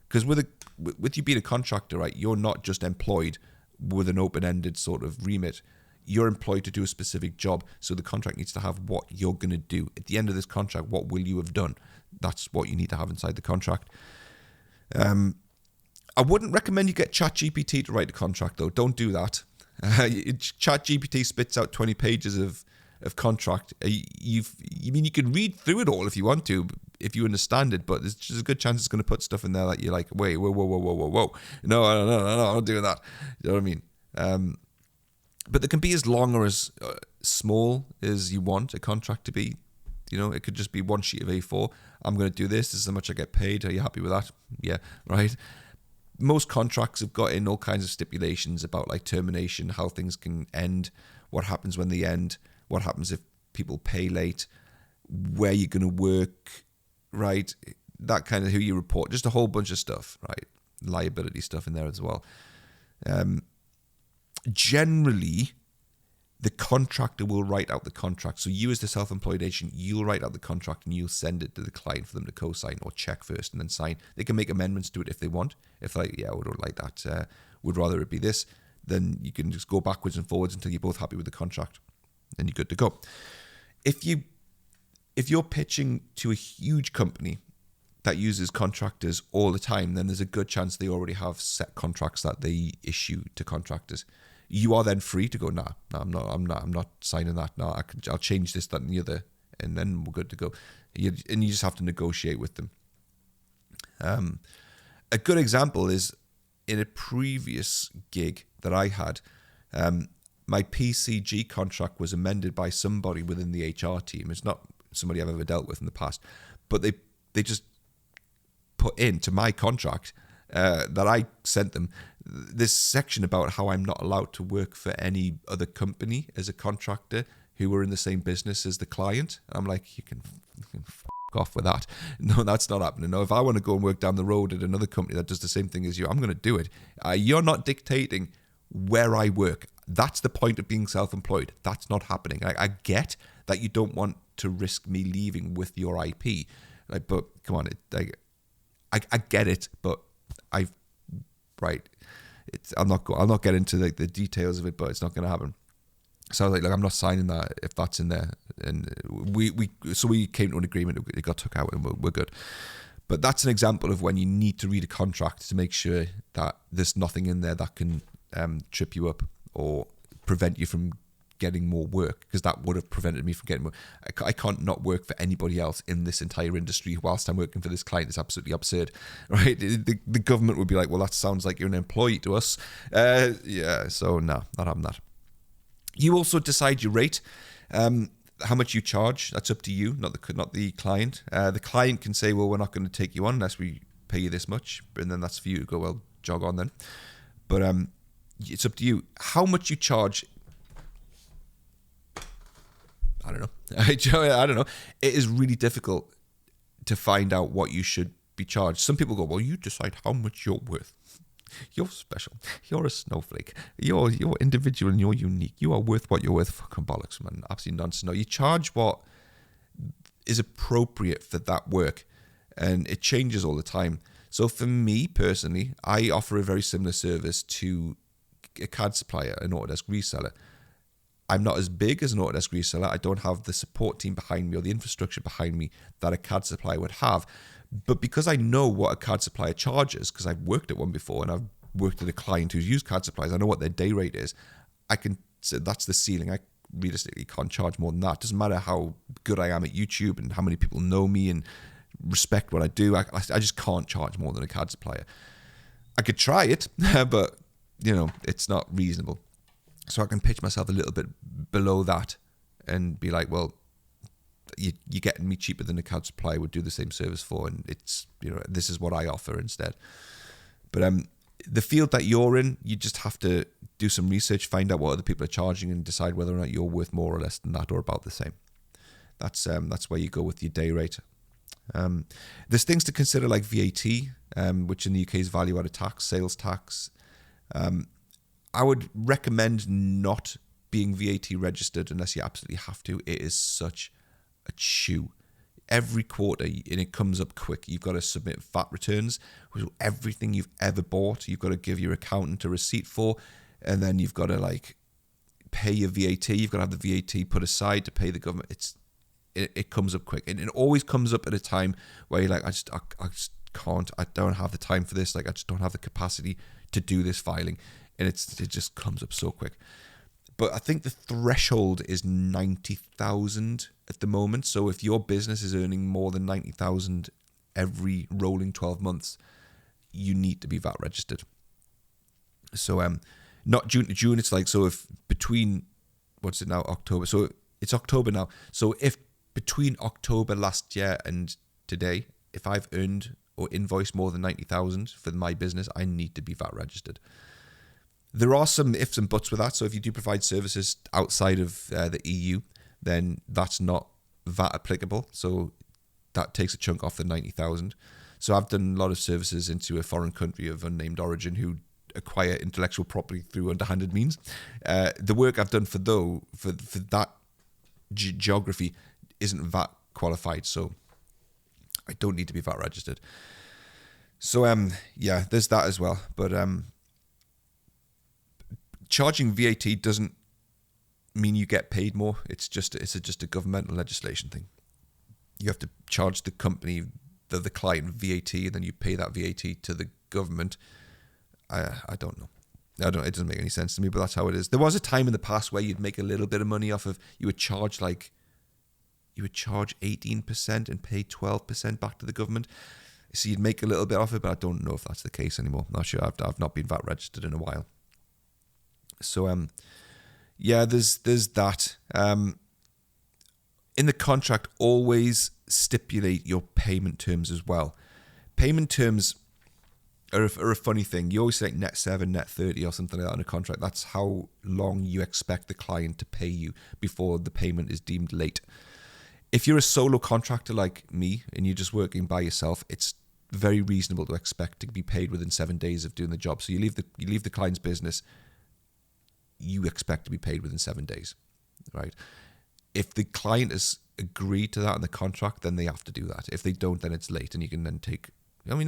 Because with you being a contractor, right, you're not just employed with an open-ended sort of remit. You're employed to do a specific job, so the contract needs to have what you're going to do. At the end of this contract, what will you have done? That's what you need to have inside the contract. I wouldn't recommend you get ChatGPT to write a contract, though. Don't do that. ChatGPT spits out 20 pages of contract. You can read through it all if you want to, if you understand it, but there's just a good chance it's going to put stuff in there that you're like, wait, whoa. No, I'm not doing that. You know what I mean? But they can be as long or as small as you want a contract to be. You know, it could just be one sheet of A4. I'm going to do this. This is how much I get paid. Are you happy with that? Yeah, right. Most contracts have got in all kinds of stipulations about like termination, how things can end, what happens when they end, what happens if people pay late, where you're going to work, right? That kind of who you report, just a whole bunch of stuff, right? Liability stuff in there as well. Generally, the contractor will write out the contract. So you as the self-employed agent, you'll write out the contract and you'll send it to the client for them to co-sign or check first and then sign. They can make amendments to it if they want. If like, yeah, we don't like that, would rather it be this, then you can just go backwards and forwards until you're both happy with the contract and you're good to go. If you're pitching to a huge company that uses contractors all the time, then there's a good chance they already have set contracts that they issue to contractors. You are then free to go, nah, I'm not signing that. No, I'll change this, that, and the other, and then we're good to go. You just have to negotiate with them. A good example is in a previous gig that I had, my PCG contract was amended by somebody within the HR team. It's not somebody I've ever dealt with in the past, but they just put into my contract that I sent them this section about how I'm not allowed to work for any other company as a contractor who were in the same business as the client. I'm like, you can f*** off with that. No, that's not happening. No, if I want to go and work down the road at another company that does the same thing as you, I'm going to do it. You're not dictating where I work. That's the point of being self-employed. That's not happening. I get that you don't want to risk me leaving with your IP, like, but come on, I get it, but I'll not get into like the details of it, but it's not going to happen. So I was like, I'm not signing that if that's in there. And we came to an agreement. It got took out, and we're good. But that's an example of when you need to read a contract to make sure that there's nothing in there that can trip you up or prevent you from getting more work, because that would have prevented me from getting more. I can't not work for anybody else in this entire industry whilst I'm working for this client. It's absolutely absurd, right? The government would be like, well, that sounds like you're an employee to us. So no, not having that. You also decide your rate, how much you charge. That's up to you, not the client. The client can say, well, we're not going to take you on unless we pay you this much, and then that's for you to go, well, jog on then. But it's up to you. How much you charge, I don't know. I don't know. It is really difficult to find out what you should be charged. Some people go, well, you decide how much you're worth. You're special. You're a snowflake. You're individual and you're unique. You are worth what you're worth. Fucking bollocks, man. Absolute nonsense. No, you charge what is appropriate for that work, and it changes all the time. So for me personally, I offer a very similar service to a CAD supplier, an Autodesk reseller. I'm not as big as an Autodesk reseller. I don't have the support team behind me or the infrastructure behind me that a CAD supplier would have. But because I know what a CAD supplier charges, because I've worked at one before and I've worked at a client who's used CAD suppliers, I know what their day rate is. I can say that's the ceiling. I realistically can't charge more than that. It doesn't matter how good I am at YouTube and how many people know me and respect what I do. I just can't charge more than a CAD supplier. I could try it, but it's not reasonable. So I can pitch myself a little bit below that and be like, well, you're getting me cheaper than a CAD supplier would do the same service for, and it's this is what I offer instead. But the field that you're in, you just have to do some research, find out what other people are charging, and decide whether or not you're worth more or less than that, or about the same. That's where you go with your day rate. There's things to consider like VAT, which in the UK is value-added tax, sales tax. I would recommend not being VAT registered unless you absolutely have to. It is such a chew. Every quarter, and it comes up quick, you've got to submit VAT returns with everything you've ever bought. You've got to give your accountant a receipt for, and then you've got to pay your VAT. You've got to have the VAT put aside to pay the government. It comes up quick, and it always comes up at a time where you're like, I just can't. I don't have the time for this. I just don't have the capacity to do this filing, and it just comes up so quick. But I think the threshold is 90,000 at the moment. So if your business is earning more than 90,000 every rolling 12 months, you need to be VAT registered. So not June to June. It's like, so if between, what's it now, October. So it's October now. So if between October last year and today, if I've earned or invoiced more than 90,000 for my business, I need to be VAT registered. There are some ifs and buts with that. So if you do provide services outside of the EU, then that's not VAT applicable. So that takes a chunk off the 90,000. So I've done a lot of services into a foreign country of unnamed origin who acquire intellectual property through underhanded means. The work I've done for that geography isn't VAT qualified, so I don't need to be VAT registered. So there's that as well. But charging VAT doesn't mean you get paid more. It's just a governmental legislation thing. You have to charge the company, the client, VAT, and then you pay that VAT to the government. I don't know. It doesn't make any sense to me, but that's how it is. There was a time in the past where you'd make a little bit of money off of, you would charge 18% and pay 12% back to the government. So you'd make a little bit off it, but I don't know if that's the case anymore. I'm not sure. I've not been VAT registered in a while. So there's that. In the contract, always stipulate your payment terms as well. Payment terms are a funny thing. You always say like net 7, net 30 or something like that in a contract. That's how long you expect the client to pay you before the payment is deemed late. If you're a solo contractor like me and you're just working by yourself, it's very reasonable to expect to be paid within 7 days of doing the job. So you leave the client's business, you expect to be paid within 7 days, right? If the client has agreed to that in the contract, then they have to do that. If they don't, then it's late, and you can then take I mean,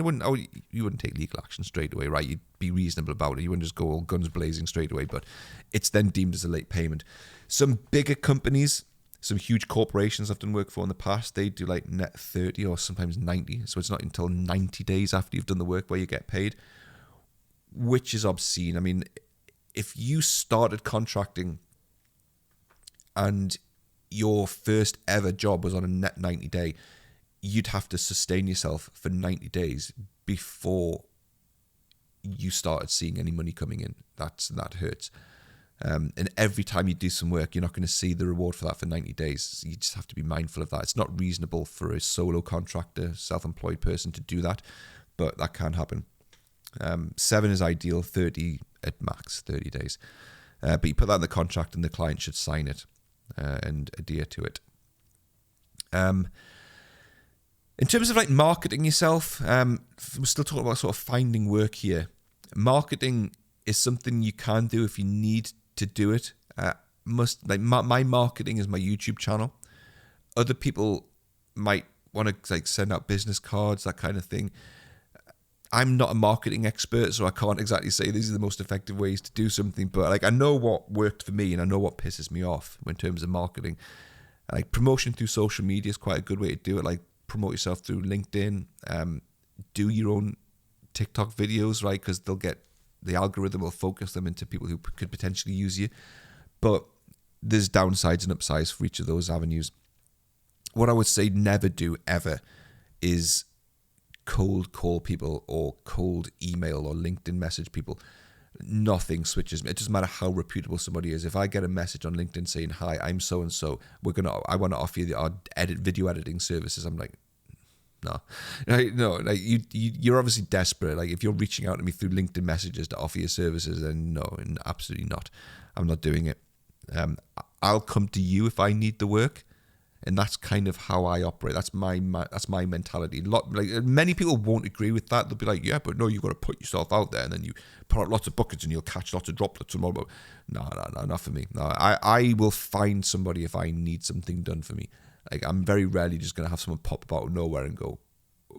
you wouldn't take legal action straight away, right? You'd be reasonable about it. You wouldn't just go all guns blazing straight away, but it's then deemed as a late payment. Some bigger companies, some huge corporations I've done work for in the past, they do like net 30 or sometimes 90. So it's not until 90 days after you've done the work where you get paid, which is obscene. I mean, if you started contracting and your first ever job was on a net 90 day, you'd have to sustain yourself for 90 days before you started seeing any money coming in. That hurts. And every time you do some work, you're not going to see the reward for that for 90 days. You just have to be mindful of that. It's not reasonable for a solo contractor, self-employed person to do that, but that can happen. 7 is ideal, 30 at max, 30 days. But you put that in the contract and the client should sign it and adhere to it. In terms of like marketing yourself, we're still talking about sort of finding work here. Marketing is something you can do if you need to do it. My marketing is my YouTube channel. Other people might want to like send out business cards, that kind of thing. I'm not a marketing expert, so I can't exactly say these are the most effective ways to do something. But like I know what worked for me, and I know what pisses me off in terms of marketing. Like promotion through social media is quite a good way to do it. Like promote yourself through LinkedIn. Do your own TikTok videos, right? Because the algorithm will focus them into people who could potentially use you. But there's downsides and upsides for each of those avenues. What I would say never do ever is cold call people or cold email or LinkedIn message people. Nothing switches me. It doesn't matter how reputable somebody is. If I get a message on LinkedIn saying, "Hi, I'm so and so. I want to offer you our video editing services," I'm like, no, like you're obviously desperate. Like if you're reaching out to me through LinkedIn messages to offer your services, then no, absolutely not. I'm not doing it. I'll come to you if I need the work, and that's kind of how I operate. That's my mentality. Many people won't agree with that. They'll be like, "Yeah, but no, you've got to put yourself out there, and then you put out lots of buckets, and you'll catch lots of droplets tomorrow." No, not for me. No, I will find somebody if I need something done for me. Like I'm very rarely just gonna have someone pop up out of nowhere and go,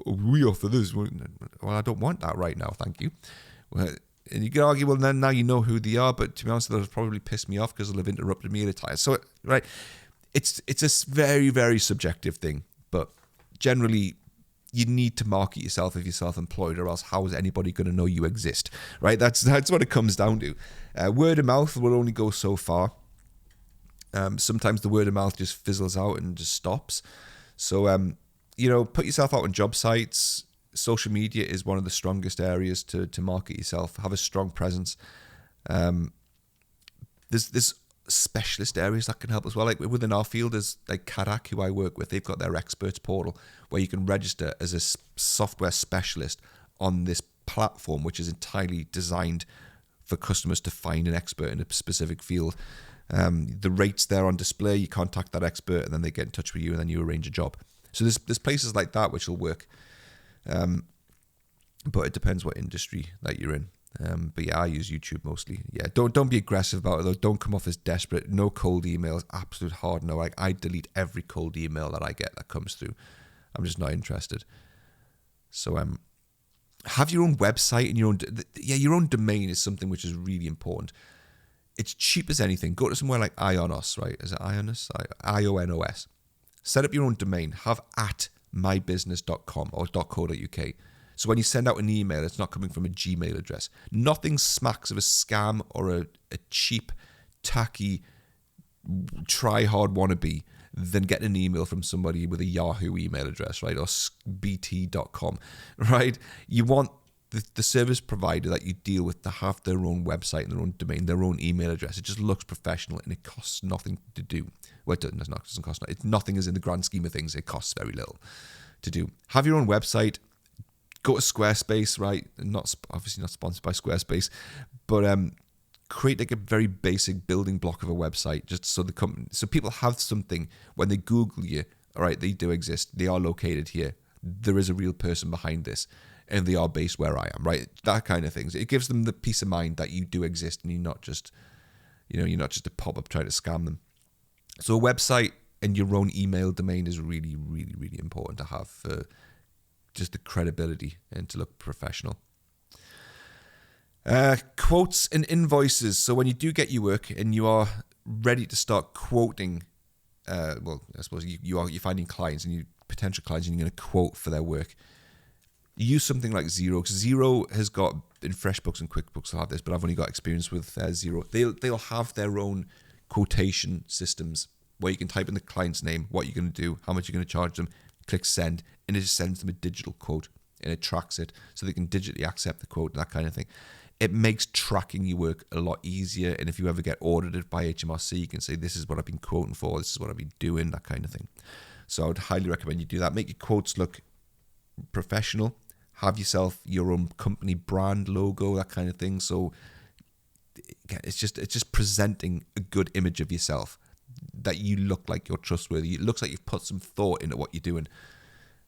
"Oh, we offer this." Well, I don't want that right now, thank you. Well, and you can argue, well, then now you know who they are, but to be honest, they'll probably piss me off because they'll have interrupted me at a time. So, right. It's a very, very subjective thing, but generally you need to market yourself if you're self-employed, or else how is anybody going to know you exist, right? That's what it comes down to. Word of mouth will only go so far. Sometimes the word of mouth just fizzles out and just stops. So, put yourself out on job sites. Social media is one of the strongest areas to market yourself. Have a strong presence. There's specialist areas that can help as well. Like within our field, there's like Kadak, who I work with. They've got their experts portal where you can register as a software specialist on this platform, which is entirely designed for customers to find an expert in a specific field. The rates there on display, you contact that expert and then they get in touch with you and then you arrange a job. So there's places like that which will work. But it depends what industry that you're in. But yeah, I use YouTube mostly. Yeah, don't be aggressive about it though. Don't come off as desperate. No cold emails. Absolute hard no. Like I delete every cold email that I get that comes through. I'm just not interested. So have your own website and your own domain is something which is really important. It's cheap as anything. Go to somewhere like Ionos, right? Is it Ionos? IONOS. Set up your own domain. Have @mybusiness.com or .co.uk. So when you send out an email, it's not coming from a Gmail address. Nothing smacks of a scam or a cheap, tacky, try-hard wannabe than getting an email from somebody with a Yahoo email address, right? Or bt.com, right? You want the service provider that you deal with to have their own website and their own domain, their own email address. It just looks professional and it costs nothing to do. Well, it doesn't cost nothing. Nothing is in the grand scheme of things. It costs very little to do. Have your own website. Go to Squarespace, right? Obviously not sponsored by Squarespace, but create like a very basic building block of a website, just so so people have something when they Google you. All right, they do exist. They are located here. There is a real person behind this, and they are based where I am, right? That kind of things. It gives them the peace of mind that you do exist, and you're not just a pop-up trying to scam them. So a website and your own email domain is really, really, really important to have for just the credibility and to look professional. Quotes and invoices. So when you do get your work and you are ready to start quoting, well, I suppose you're finding clients and potential clients, and you're going to quote for their work. Use something like Xero, because Xero has got, in FreshBooks and QuickBooks will have this, but I've only got experience with Xero. They'll have their own quotation systems where you can type in the client's name, what you're going to do, how much you're going to charge them, click send, and it just sends them a digital quote, and it tracks it so they can digitally accept the quote and that kind of thing. It makes tracking your work a lot easier, and if you ever get audited by HMRC, you can say, this is what I've been quoting for, this is what I've been doing, that kind of thing. So I would highly recommend you do that. Make your quotes look professional. Have yourself your own company brand logo, that kind of thing. So it's just presenting a good image of yourself, that you look like you're trustworthy. It looks like you've put some thought into what you're doing,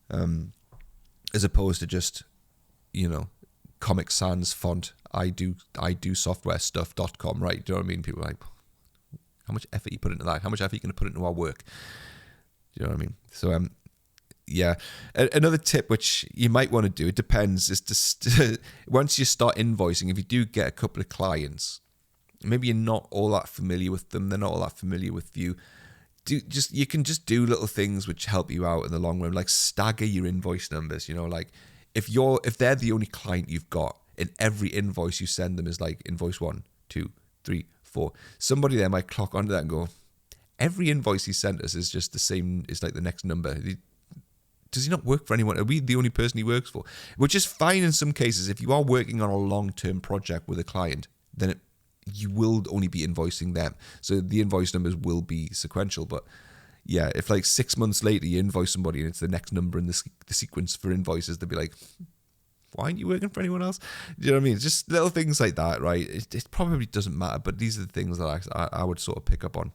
as opposed to just, Comic Sans font. I do software stuff.com, right? Do you know what I mean? People are like, how much effort you put into that? How much effort are you going to put into our work? Do you know what I mean? So yeah. Another tip which you might want to do, it depends, is to once you start invoicing, if you do get a couple of clients, maybe you're not all that familiar with them, they're not all that familiar with you, you can just do little things which help you out in the long run, like stagger your invoice numbers. Like if they're the only client you've got, and every invoice you send them is like invoice 1, 2, 3, 4, somebody there might clock onto that and go, every invoice he sent us is just the same, is like the next number. Does he not work for anyone? Are we the only person he works for? Which is fine in some cases. If you are working on a long-term project with a client, then you will only be invoicing them. So the invoice numbers will be sequential. But yeah, if like 6 months later you invoice somebody and it's the next number in the sequence for invoices, they'll be like, why aren't you working for anyone else? Do you know what I mean? Just little things like that, right? It probably doesn't matter, but these are the things that I would sort of pick up on.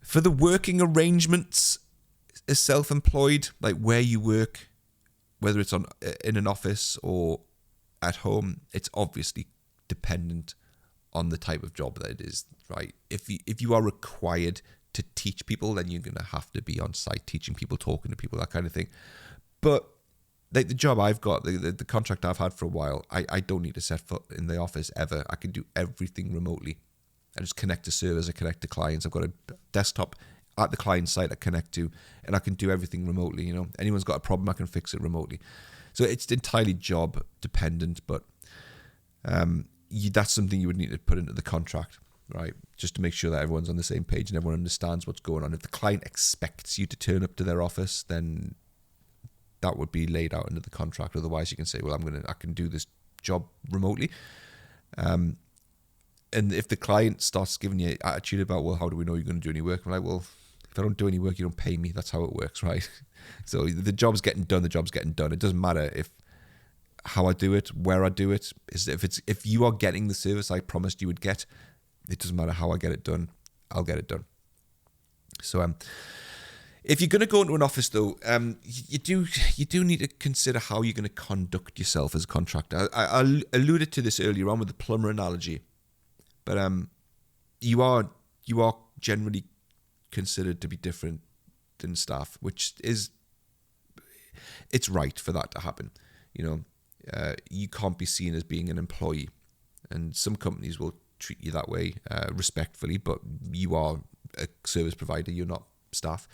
For the working arrangements as self-employed, like where you work, whether it's in an office or at home, it's obviously dependent on the type of job that it is, right? If you are required to teach people, then you're going to have to be on site teaching people, talking to people, that kind of thing. But like the job I've got, the contract I've had for a while, I don't need to set foot in the office ever. I can do everything remotely. I just connect to servers, I connect to clients. I've got a desktop at the client site I connect to, and I can do everything remotely. Anyone's got a problem, I can fix it remotely. So it's entirely job dependent, but that's something you would need to put into the contract, right? Just to make sure that everyone's on the same page and everyone understands what's going on. If the client expects you to turn up to their office, then that would be laid out into the contract. Otherwise, you can say, well, I can do this job remotely. And if the client starts giving you attitude about, well, how do we know you're going to do any work? I'm like, well, if I don't do any work, you don't pay me. That's how it works, right? So the job's getting done. It doesn't matter how I do it, where I do it. If you are getting the service I promised you would get, it doesn't matter how I get it done. I'll get it done. So if you're going to go into an office, though, you do need to consider how you're going to conduct yourself as a contractor. I alluded to this earlier on with the plumber analogy, but you are generally considered to be different than staff, which is, it's right for that to happen. You can't be seen as being an employee, and some companies will treat you that way respectfully, but you are a service provider, you're not staff.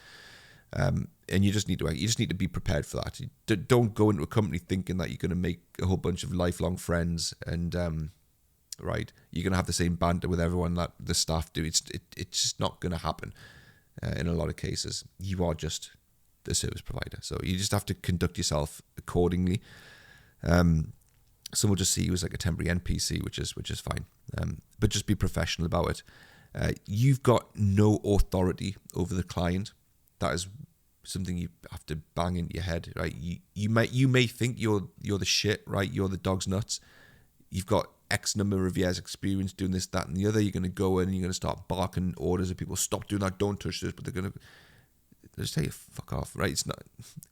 And you just need to be prepared for that. Don't go into a company thinking that you're going to make a whole bunch of lifelong friends and right, you're going to have the same banter with everyone that the staff do. It's just not going to happen in a lot of cases. You are just the service provider, so you just have to conduct yourself accordingly. Some will just see you as like a temporary NPC, which is fine, but just be professional about it. You've got no authority over the client. That is something you have to bang into your head, right? You may think you're the shit, right? You're the dog's nuts. You've got X number of years experience doing this, that, and the other. You're going to go in and you're going to start barking orders at people. Stop doing that. Don't touch this. But they'll just tell you, fuck off, right? It's not.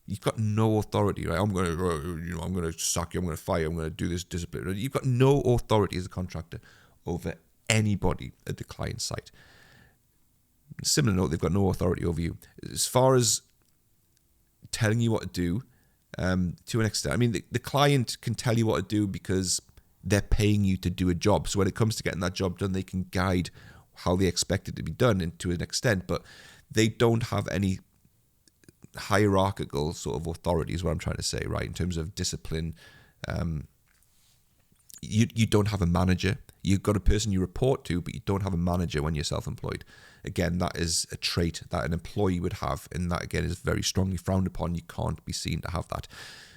You've got no authority, right? I'm going to sack you. I'm going to fire you. I'm going to do this discipline. You've got no authority as a contractor over anybody at the client site. Similar note, they've got no authority over you. As far as telling you what to do to an extent. I mean, the client can tell you what to do because they're paying you to do a job. So when it comes to getting that job done, they can guide how they expect it to be done and to an extent, but they don't have any hierarchical sort of authority is what I'm trying to say, right? In terms of discipline, you don't have a manager. You've got a person you report to, but you don't have a manager when you're self-employed. Again, that is a trait that an employee would have, and that again is very strongly frowned upon. You can't be seen to have that.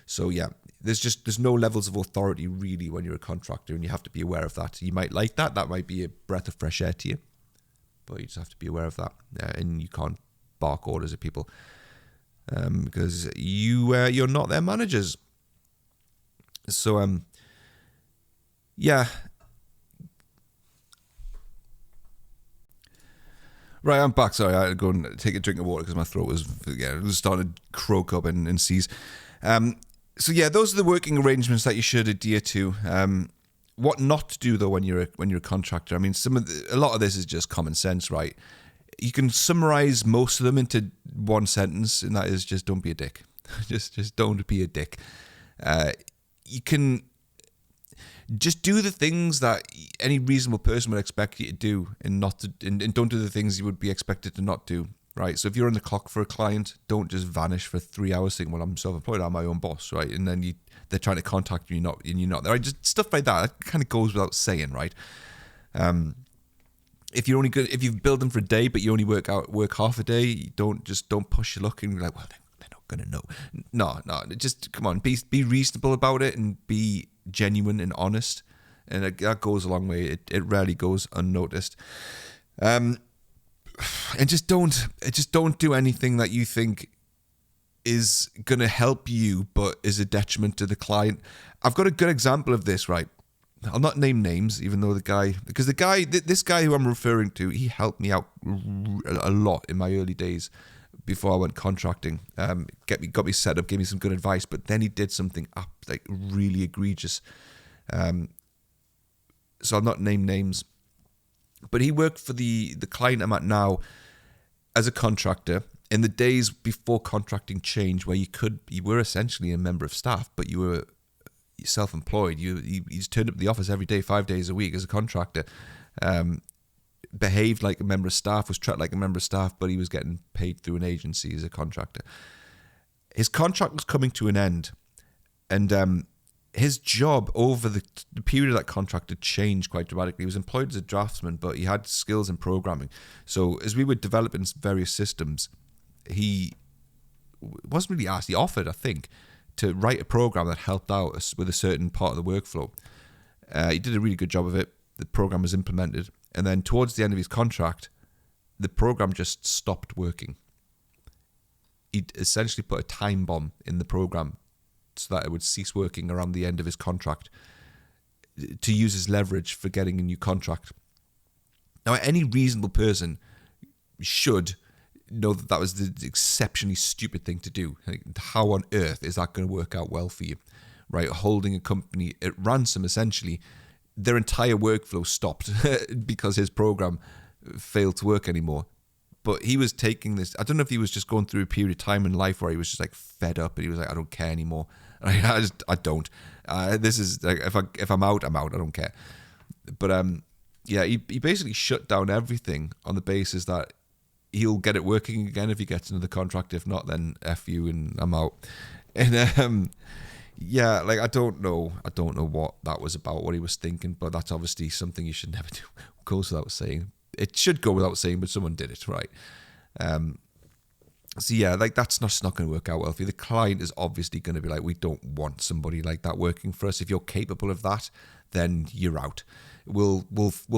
So yeah, there's no levels of authority really when you're a contractor, and you have to be aware of that. You might like that. That might be a breath of fresh air to you, but you just have to be aware of that, and you can't bark orders at people because you're not their managers. So yeah. Right, I'm back. Sorry, I had to go and take a drink of water because my throat was starting to croak up and seize. So yeah, those are the working arrangements that you should adhere to. What not to do though when you're a contractor? I mean, a lot of this is just common sense, right? You can summarize most of them into one sentence, and that is just don't be a dick. just don't be a dick. You can just do the things that any reasonable person would expect you to do, and don't do the things you would be expected to not do, right? So if you're on the clock for a client, don't just vanish for 3 hours saying, well, I'm self-employed, I'm my own boss, right? And then they're trying to contact you, and you're not there. Right? Just stuff like that. That kind of goes without saying, right? If you're only good, if you've billed them for a day, but you only work half a day, don't push your luck and be like, well, they're not gonna know. No, just come on, be reasonable about it and be genuine and honest, and that goes a long way. It rarely goes unnoticed. And just don't do anything that you think is gonna help you but is a detriment to the client. I've got a good example of this, right? I'll not name names, even though this guy who I'm referring to, he helped me out a lot in my early days before I went contracting. Got me set up, gave me some good advice, but then he did something like really egregious. So I'll not name names, but he worked for the client I'm at now as a contractor in the days before contracting changed, where you were essentially a member of staff, but you were self-employed. You just turned up to the office every day, 5 days a week as a contractor. Behaved like a member of staff, was treated like a member of staff, but he was getting paid through an agency as a contractor. His contract was coming to an end, and his job over the period of that contract had changed quite dramatically. He was employed as a draftsman, but he had skills in programming. So as we were developing various systems, he wasn't really asked, he offered, I think, to write a program that helped out us with a certain part of the workflow. He did a really good job of it. The program was implemented. And then towards the end of his contract, the program just stopped working. He essentially put a time bomb in the program so that it would cease working around the end of his contract to use as leverage for getting a new contract. Now, any reasonable person should know that was the exceptionally stupid thing to do. Like, how on earth is that going to work out well for you, right? Holding a company at ransom, essentially, their entire workflow stopped because his program failed to work anymore. But he was taking this, I don't know if he was just going through a period of time in life where he was just like fed up and he was like, I don't care anymore. I don't. This is like, if I'm out, I'm out. I don't care. But yeah, he basically shut down everything on the basis that he'll get it working again if he gets another contract. If not, then F you and I'm out. And yeah, like I don't know what that was about, what he was thinking, but that's obviously something you should never do. Goes without saying. It should go without saying, but someone did it, right? So yeah, like that's not going to work out well for you. The client is obviously going to be like, we don't want somebody like that working for us. If you're capable of that, then you're out. We'll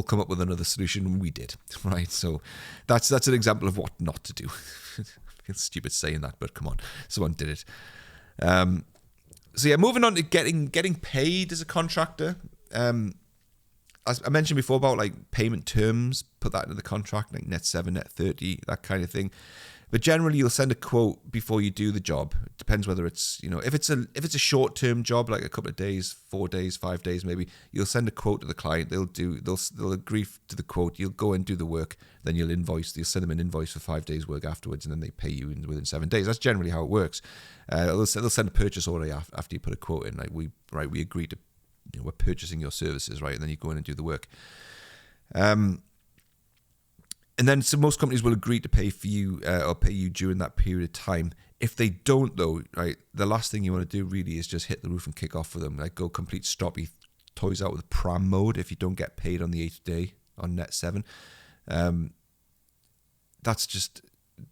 come up with another solution. We did, right? So that's an example of what not to do. I feel stupid saying that, but come on, someone did it. So yeah, moving on to getting paid as a contractor. As I mentioned before about like payment terms, put that into the contract, like net 7, net 30, that kind of thing. But generally, you'll send a quote before you do the job. It depends whether it's, if it's a short-term job, like a couple of days, 4 days, 5 days maybe, you'll send a quote to the client. They'll agree to the quote. You'll go and do the work. Then you'll send them an invoice for 5 days' work afterwards, and then they pay you within 7 days. That's generally how it works. They'll send a purchase order after you put a quote in. Like we agree to, we're purchasing your services, right? And then you go in and do the work. And then most companies will agree to pay for you or pay you during that period of time. If they don't, though, right, the last thing you want to do really is just hit the roof and kick off for them. Like go complete stroppy toys out with pram mode if you don't get paid on the 8th day on net 7. That's just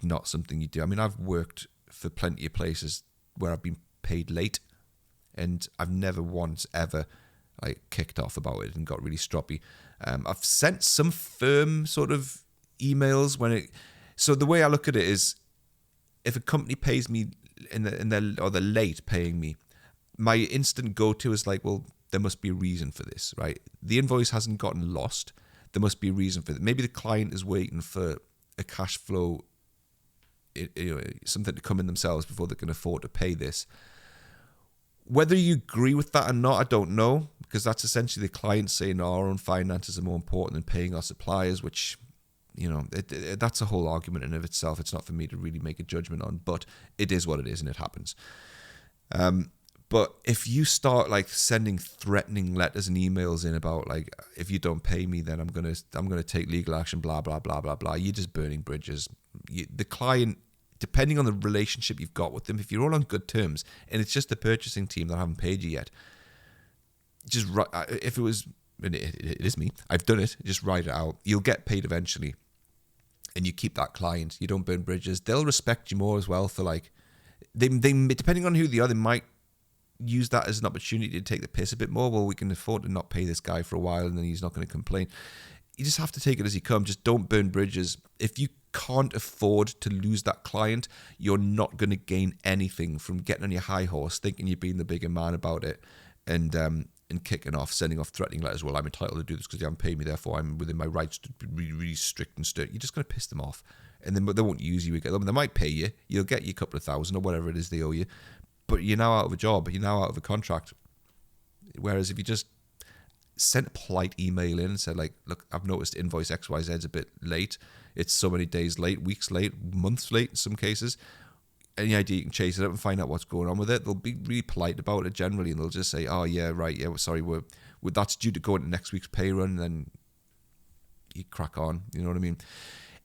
not something you do. I mean, I've worked for plenty of places where I've been paid late, and I've never once ever kicked off about it and got really stroppy. I've sent some firm sort of emails so the way I look at it is, if a company pays me or they're late paying me, my instant go-to is like, well, there must be a reason for this, right? The invoice hasn't gotten lost. There must be a reason for it. Maybe the client is waiting for a cash flow, something to come in themselves before they can afford to pay this. Whether you agree with that or not, I don't know, because that's essentially the client saying our own finances are more important than paying our suppliers, which, that's a whole argument in of itself. It's not for me to really make a judgment on, but it is what it is, and it happens. But if you start sending threatening letters and emails in about if you don't pay me, then I'm gonna take legal action, blah blah blah blah blah, you're just burning bridges. The client, depending on the relationship you've got with them, if you're all on good terms and it's just the purchasing team that haven't paid you yet, just if it was. And it is me. I've done it. Just write it out. You'll get paid eventually, and you keep that client. You don't burn bridges. They'll respect you more as well for they depending on who they are, they might use that as an opportunity to take the piss a bit more. Well, we can afford to not pay this guy for a while, and then he's not going to complain. You just have to take it as he comes. Just don't burn bridges. If you can't afford to lose that client, you're not going to gain anything from getting on your high horse, thinking you're being the bigger man about it, and kicking off, sending off threatening letters. Well, I'm entitled to do this because they haven't paid me, therefore I'm within my rights to be really, really strict and stern. You're just going to piss them off, and then they won't use you again. They might pay you. You'll get you a couple of thousand or whatever it is they owe you, but you're now out of a job. You're now out of a contract. Whereas if you just sent a polite email in and said, look, I've noticed invoice XYZ is a bit late. It's so many days late, weeks late, months late in some cases. Any idea you can chase it up and find out what's going on with it. They'll be really polite about it generally, and they'll just say, oh yeah, right, yeah, sorry, that's due to go into next week's pay run, and then you crack on. You know what I mean?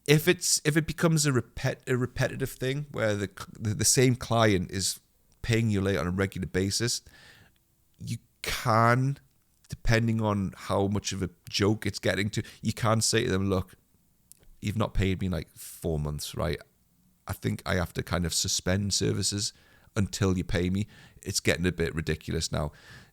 If it becomes a repetitive thing where the same client is paying you late on a regular basis, you can, depending on how much of a joke it's getting to, you can say to them, look, you've not paid me 4 months, right? I think I have to kind of suspend services until you pay me. It's getting a bit ridiculous now.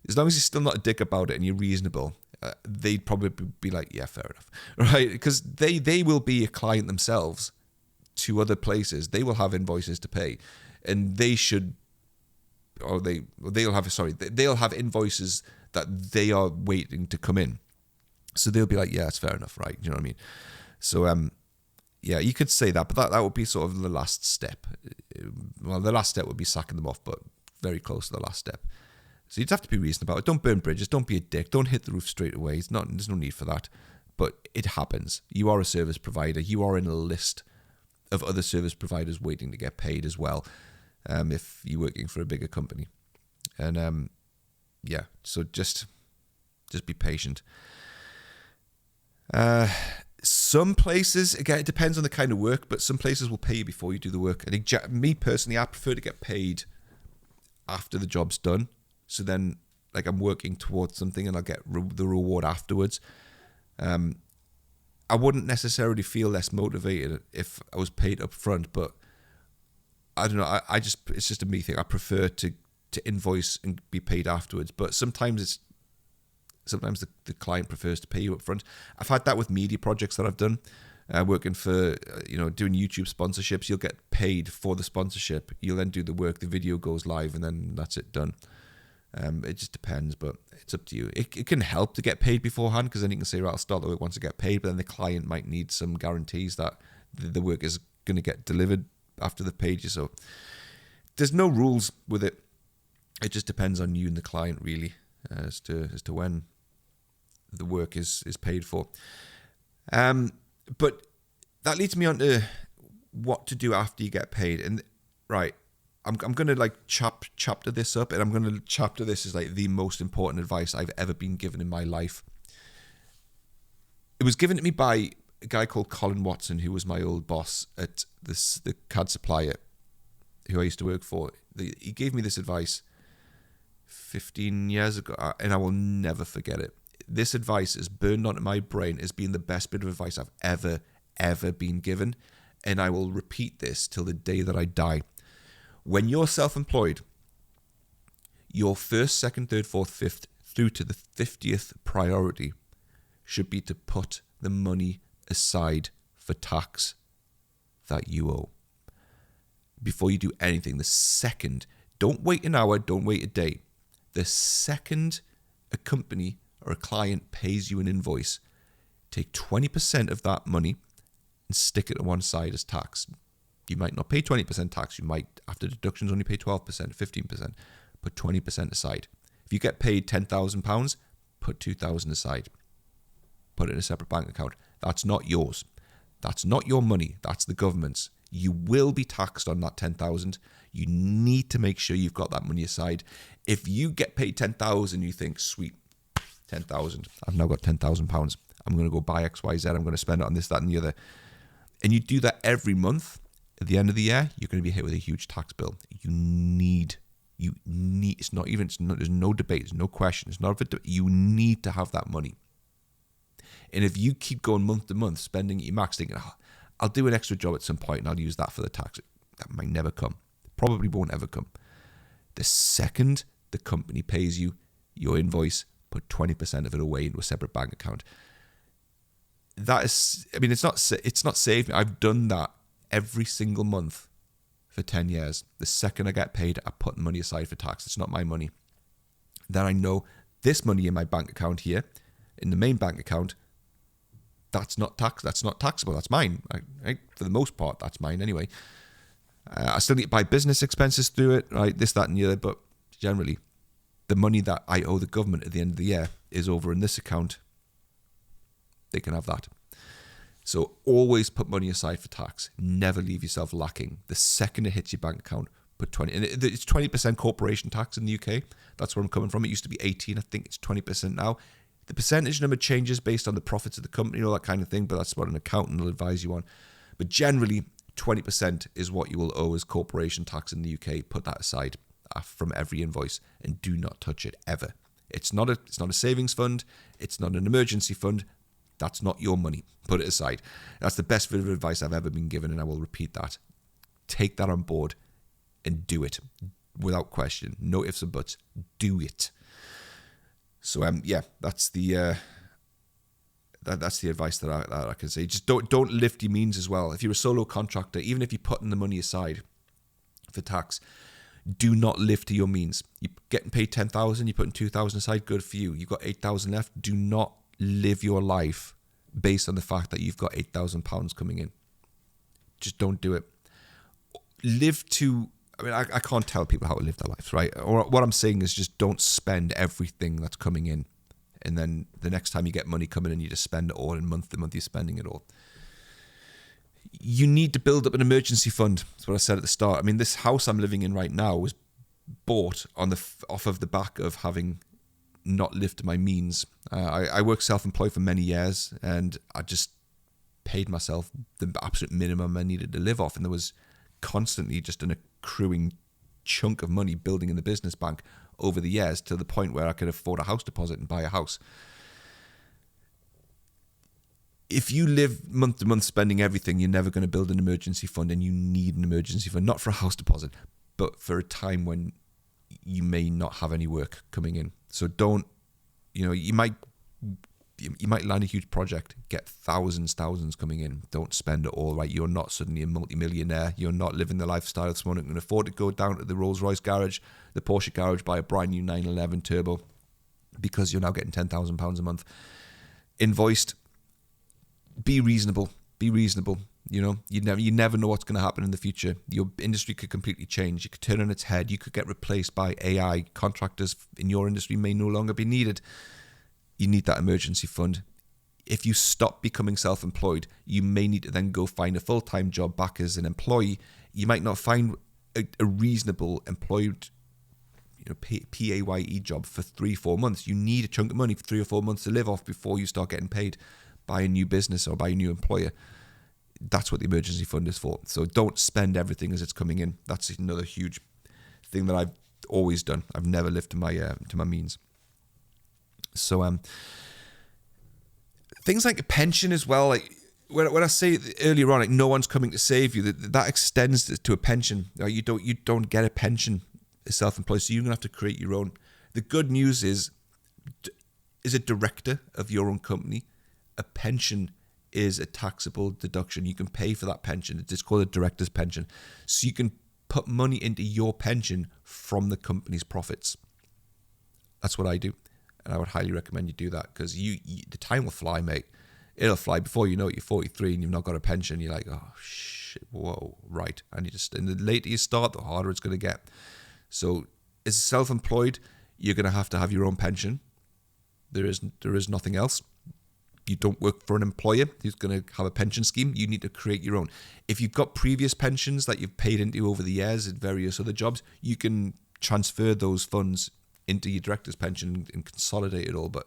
As long as you're still not a dick about it and you're reasonable, they'd probably be like, yeah, fair enough, right? Because they will be a client themselves to other places. They will have invoices to pay, and they'll have invoices that they are waiting to come in. So they'll be like, yeah, it's fair enough, right? You know what I mean? So, yeah, you could say that, but that would be sort of the last step. Well, the last step would be sacking them off, but very close to the last step. So you'd have to be reasonable about it. Don't burn bridges. Don't be a dick. Don't hit the roof straight away. There's no need for that. But it happens. You are a service provider. You are in a list of other service providers waiting to get paid as well, if you're working for a bigger company. And yeah, so just be patient. Some places, again, it depends on the kind of work, but some places will pay you before you do the work. I think, me personally, I prefer to get paid after the job's done. So then, I'm working towards something and I'll get the reward afterwards. I wouldn't necessarily feel less motivated if I was paid up front, but I don't know. It's just a me thing. I prefer to invoice and be paid afterwards. But sometimes the client prefers to pay you up front. I've had that with media projects that I've done, working for, doing YouTube sponsorships. You'll get paid for the sponsorship. You'll then do the work. The video goes live, and then that's it, done. It just depends, but it's up to you. It can help to get paid beforehand, because then you can say, right, I'll start the work once I get paid, but then the client might need some guarantees that the work is going to get delivered after they've paid you. So there's no rules with it. It just depends on you and the client, really, as to when the work is paid for. But that leads me on to what to do after you get paid. And right, I'm going to like chapter this up, and I'm going to chapter this as like the most important advice I've ever been given in my life. It was given to me by a guy called Colin Watson, who was my old boss at the CAD supplier who I used to work for. He gave me this advice 15 years ago, and I will never forget it. This advice is burned onto my brain as being the best bit of advice I've ever been given, and I will repeat this till the day that I die. When you're self-employed, your first, second, third, fourth, fifth, through to the 50th priority should be to put the money aside for tax that you owe. Before you do anything, the second, don't wait an hour, don't wait a day. The second a company or a client pays you an invoice, take 20% of that money and stick it to one side as tax. You might not pay 20% tax. You might, after deductions, only pay 12%, 15%. Put 20% aside. If you get paid £10,000, put £2,000 aside. Put it in a separate bank account. That's not yours. That's not your money. That's the government's. You will be taxed on that $10,000. You need to make sure you've got that money aside. If you get paid $10,000, you think, sweet, 10,000. I've now got £10,000. I'm going to go buy X, Y, Z. I'm going to spend it on this, that, and the other. And you do that every month. At the end of the year, you're going to be hit with a huge tax bill. You need, there's no debate, there's no question. It's not a debate. You need to have that money. And if you keep going month to month, spending your max, thinking, I'll do an extra job at some point and I'll use that for the tax, that might never come. Probably won't ever come. The second the company pays you your invoice, put 20% of it away into a separate bank account. That is, I mean, it's not saved me. I've done that every single month for 10 years. The second I get paid, I put the money aside for tax. It's not my money. Then I know this money in my bank account here, in the main bank account, that's not taxable. That's mine. Right? For the most part, that's mine anyway. I still need to buy business expenses through it, right? This, that, and the other. But generally, the money that I owe the government at the end of the year is over in this account. They can have that. So always put money aside for tax. Never leave yourself lacking. The second it hits your bank account, put 20. And it's 20% corporation tax in the UK. That's where I'm coming from. It used to be 18. I think it's 20% now. The percentage number changes based on the profits of the company, all that kind of thing, but that's what an accountant will advise you on. But generally, 20% is what you will owe as corporation tax in the UK. Put that aside from every invoice and do not touch it ever. It's not a savings fund. It's not an emergency fund. That's not your money. Put it aside. That's the best bit of advice I've ever been given, and I will repeat that. Take that on board and do it without question. No ifs or buts. Do it. So that's the advice that I can say. Just don't lift your means as well. If you're a solo contractor, even if you're putting the money aside for tax, do not live to your means. You're getting paid 10,000, you're putting 2,000 aside. Good for you. You've got 8,000 left. Do not live your life based on the fact that you've got £8,000 coming in. Just don't do it. I can't tell people how to live their lives, right? Or what I'm saying is just don't spend everything that's coming in. And then the next time you get money coming in, you just spend it all, and month to month you're spending it all. You need to build up an emergency fund. That's what I said at the start. I mean, this house I'm living in right now was bought off of the back of having not lived to my means. I worked self-employed for many years, and I just paid myself the absolute minimum I needed to live off, and there was constantly just an accruing chunk of money building in the business bank over the years to the point where I could afford a house deposit and buy a house. If you live month to month spending everything, you're never going to build an emergency fund, and you need an emergency fund, not for a house deposit, but for a time when you may not have any work coming in. So don't, you might land a huge project, get thousands coming in. Don't spend it all, right? You're not suddenly a multi-millionaire. You're not living the lifestyle of someone who can afford to go down to the Rolls-Royce garage, the Porsche garage, buy a brand new 911 turbo because you're now getting £10,000 a month. Invoiced. Be reasonable. You never know what's going to happen in the future. Your industry could completely change. It could turn on its head. You could get replaced by AI. Contractors in your industry may no longer be needed. You need that emergency fund. If you stop becoming self-employed, you may need to then go find a full-time job back as an employee. You might not find a reasonable employed, PAYE job for 3-4 months. You need a chunk of money for 3 or 4 months to live off before you start getting paid by a new business or by a new employer. That's what the emergency fund is for. So don't spend everything as it's coming in. That's another huge thing that I've always done. I've never lived to my means. So things like a pension as well. Like when I say earlier on, like no one's coming to save you, that extends to a pension. You don't get a pension as self-employed, so you're gonna have to create your own. The good news is a director of your own company, a pension is a taxable deduction. You can pay for that pension. It's called a director's pension. So you can put money into your pension from the company's profits. That's what I do. And I would highly recommend you do that, because the time will fly, mate. It'll fly. Before you know it, you're 43 and you've not got a pension. You're like, oh, shit, whoa, right. And the later you start, the harder it's going to get. So as self-employed, you're going to have your own pension. There is nothing else. You don't work for an employer who's going to have a pension scheme. You need to create your own. If you've got previous pensions that you've paid into over the years at various other jobs, you can transfer those funds into your director's pension and consolidate it all. But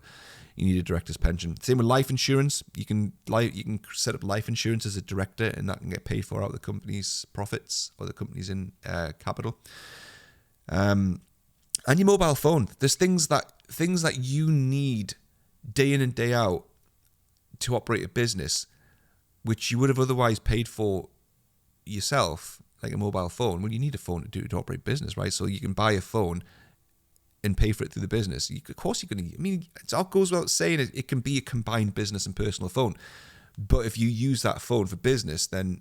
you need a director's pension. Same with life insurance. You can set up life insurance as a director, and that can get paid for out of the company's profits or the company's in capital. And your mobile phone. There's things that you need day in and day out to operate a business, which you would have otherwise paid for yourself, like a mobile phone. Well, you need a phone to operate business, right? So you can buy a phone and pay for it through the business. Of course, you're going to. I mean, it all goes without saying. It can be a combined business and personal phone, but if you use that phone for business, then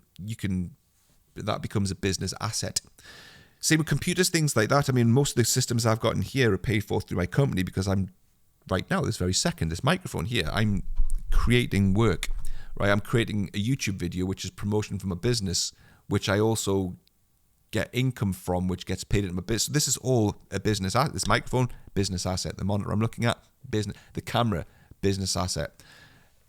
that becomes a business asset. Same with computers, things like that. I mean, most of the systems I've got in here are paid for through my company, because I'm right now, this very second, this microphone here, I'm creating work, right? I'm creating a YouTube video, which is promotion from a business, which I also get income from, which gets paid into my business. So this is all a business asset. This microphone, business asset. The monitor I'm looking at, business. The camera, business asset.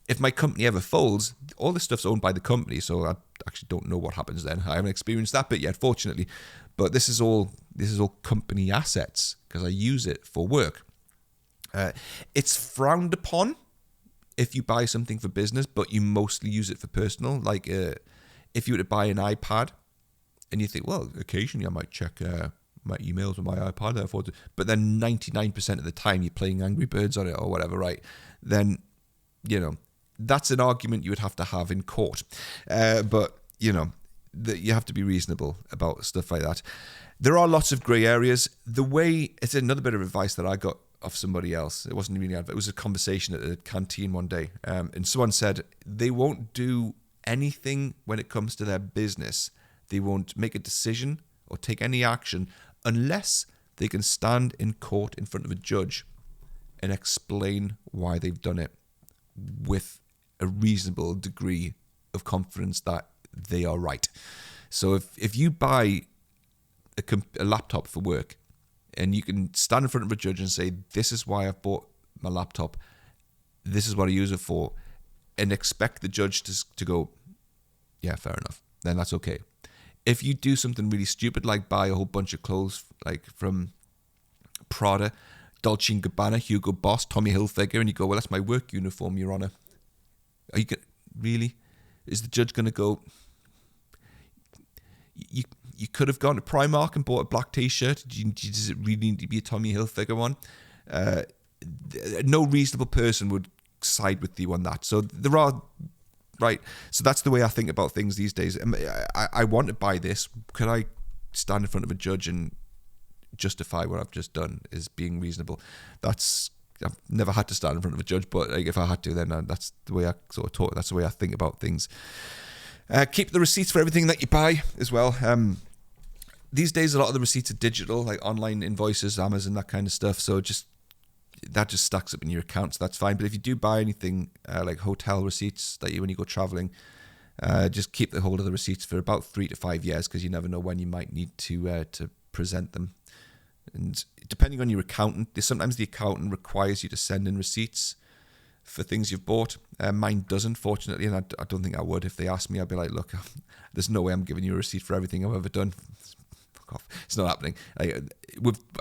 If my company ever folds, all this stuff's owned by the company, so I actually don't know what happens then. I haven't experienced that bit yet, fortunately. But this is all company assets, because I use it for work. It's frowned upon if you buy something for business, but you mostly use it for personal. Like if you were to buy an iPad, and you think, well, occasionally I might check my emails with my iPad, but then 99% of the time you're playing Angry Birds on it or whatever, right? Then, that's an argument you would have to have in court. But, you have to be reasonable about stuff like that. There are lots of grey areas. It's another bit of advice that I got off somebody else. It wasn't even advice. It was a conversation at a canteen one day. And someone said they won't do anything when it comes to their business. They won't make a decision or take any action unless they can stand in court in front of a judge and explain why they've done it with a reasonable degree of confidence that they are right. So if you buy a laptop for work, and you can stand in front of a judge and say, this is why I've bought my laptop, this is what I use it for, and expect the judge to go, yeah, fair enough, then that's okay. If you do something really stupid, like buy a whole bunch of clothes, like from Prada, Dolce & Gabbana, Hugo Boss, Tommy Hilfiger, and you go, well, that's my work uniform, Your Honor. Are you really? Is the judge going to go, you could have gone to Primark and bought a black t-shirt. Does it really need to be a Tommy Hilfiger one? No reasonable person would side with you on that. So there are, right. So that's the way I think about things these days. I want to buy this. Could I stand in front of a judge and justify what I've just done as being reasonable? I've never had to stand in front of a judge, but if I had to, then that's the way I sort of talk. That's the way I think about things. Keep the receipts for everything that you buy as well. These days, a lot of the receipts are digital, like online invoices, Amazon, that kind of stuff. So that just stacks up in your account, so that's fine. But if you do buy anything like hotel receipts when you go traveling, Just keep the hold of the receipts for about 3 to 5 years, because you never know when you might need to present them. And depending on your accountant, sometimes the accountant requires you to send in receipts for things you've bought. Mine doesn't, fortunately, and I don't think I would. If they asked me, I'd be like, look, there's no way I'm giving you a receipt for everything I've ever done. Fuck off. It's not happening.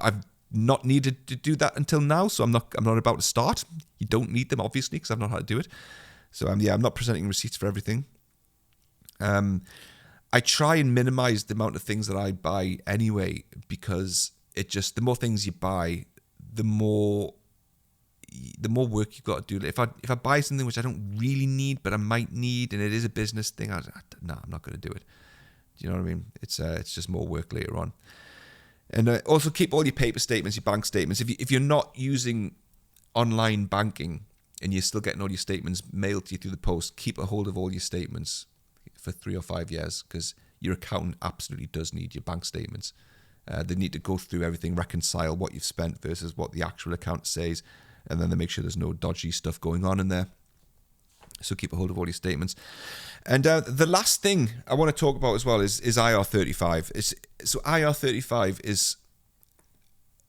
I've not needed to do that until now, so I'm not about to start. You don't need them, obviously, because I've not had to do it. So I'm not presenting receipts for everything. I try and minimize the amount of things that I buy anyway, because the more things you buy, the more work you've got to do. If I buy something which I don't really need, but I might need, and it is a business thing, I'm not going to do it. Do you know what I mean? It's just more work later on. And also keep all your paper statements, your bank statements. If you're not using online banking and you're still getting all your statements mailed to you through the post, keep a hold of all your statements for 3 or 5 years, because your accountant absolutely does need your bank statements. They need to go through everything, reconcile what you've spent versus what the actual account says, and then they make sure there's no dodgy stuff going on in there. So keep a hold of all your statements. And the last thing I want to talk about as well is IR35. So IR35 is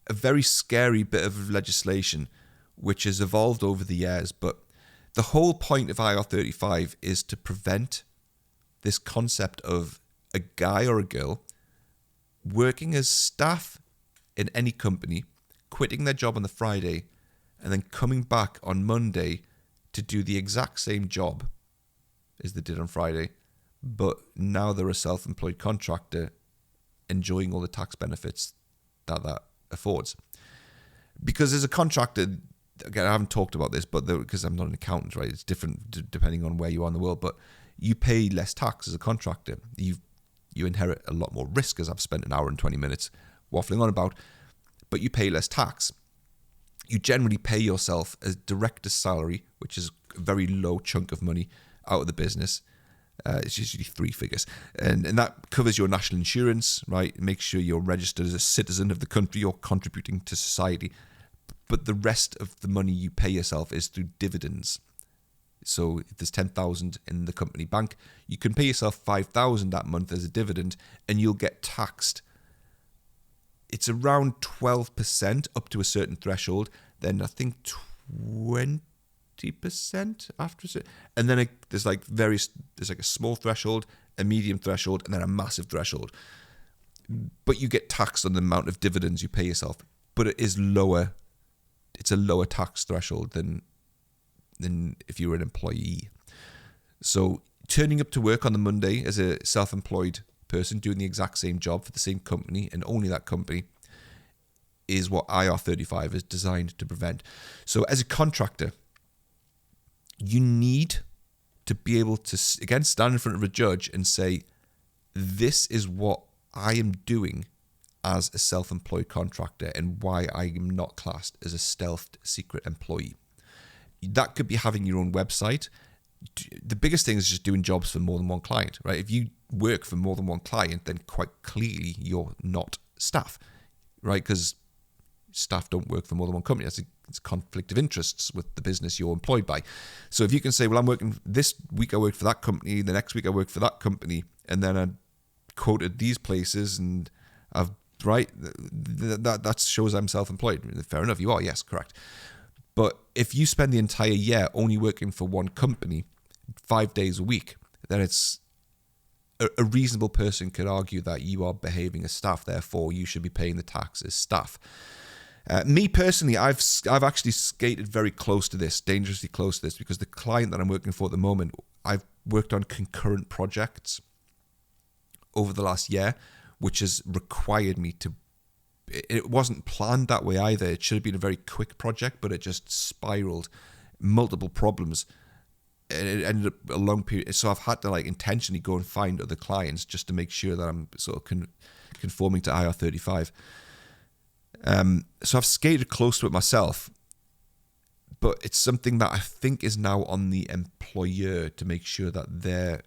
a very scary bit of legislation which has evolved over the years, but the whole point of IR35 is to prevent this concept of a guy or a girl working as staff in any company, quitting their job on the Friday, and then coming back on Monday to do the exact same job as they did on Friday, but now they're a self-employed contractor enjoying all the tax benefits that affords. Because as a contractor, again, I haven't talked about this, but because I'm not an accountant, right? It's different depending on where you are in the world, but you pay less tax as a contractor. You inherit a lot more risk, as I've spent an hour and 20 minutes waffling on about, but you pay less tax. You generally pay yourself a director's salary, which is a very low chunk of money out of the business. It's usually 3 figures. And that covers your national insurance, right? It makes sure you're registered as a citizen of the country, you're contributing to society. But the rest of the money you pay yourself is through dividends. So if there's 10,000 in the company bank, you can pay yourself 5,000 that month as a dividend, and you'll get taxed. It's around 12% up to a certain threshold. Then I think 20% after, and then there's like a small threshold, a medium threshold, and then a massive threshold. But you get taxed on the amount of dividends you pay yourself. But it is lower. It's a lower tax threshold than if you were an employee. So turning up to work on the Monday as a self-employed person doing the exact same job for the same company and only that company is what IR35 is designed to prevent. So as a contractor, you need to be able to, again, stand in front of a judge and say, this is what I am doing as a self-employed contractor and why I am not classed as a stealthed secret employee. That could be having your own website. The biggest thing is just doing jobs for more than one client, right? If you work for more than one client, then quite clearly you're not staff, right? Because staff don't work for more than one company. It's a conflict of interests with the business you're employed by. So if you can say, well, I'm working this week, I work for that company, the next week I work for that company, and then I quoted these places and I've, right, that shows I'm self-employed. Fair enough, you are, yes, correct. But if you spend the entire year only working for one company 5 days a week, then it's a reasonable person could argue that you are behaving as staff, therefore you should be paying the tax as staff. Me personally, I've actually skated very close to this, dangerously close to this, because the client that I'm working for at the moment, I've worked on concurrent projects over the last year, which has required me to. It wasn't planned that way either. It should have been a very quick project, but it just spiraled, multiple problems. And it ended up a long period. So I've had to intentionally go and find other clients just to make sure that I'm sort of conforming to IR35. So I've skated close to it myself, but it's something that I think is now on the employer to make sure that they're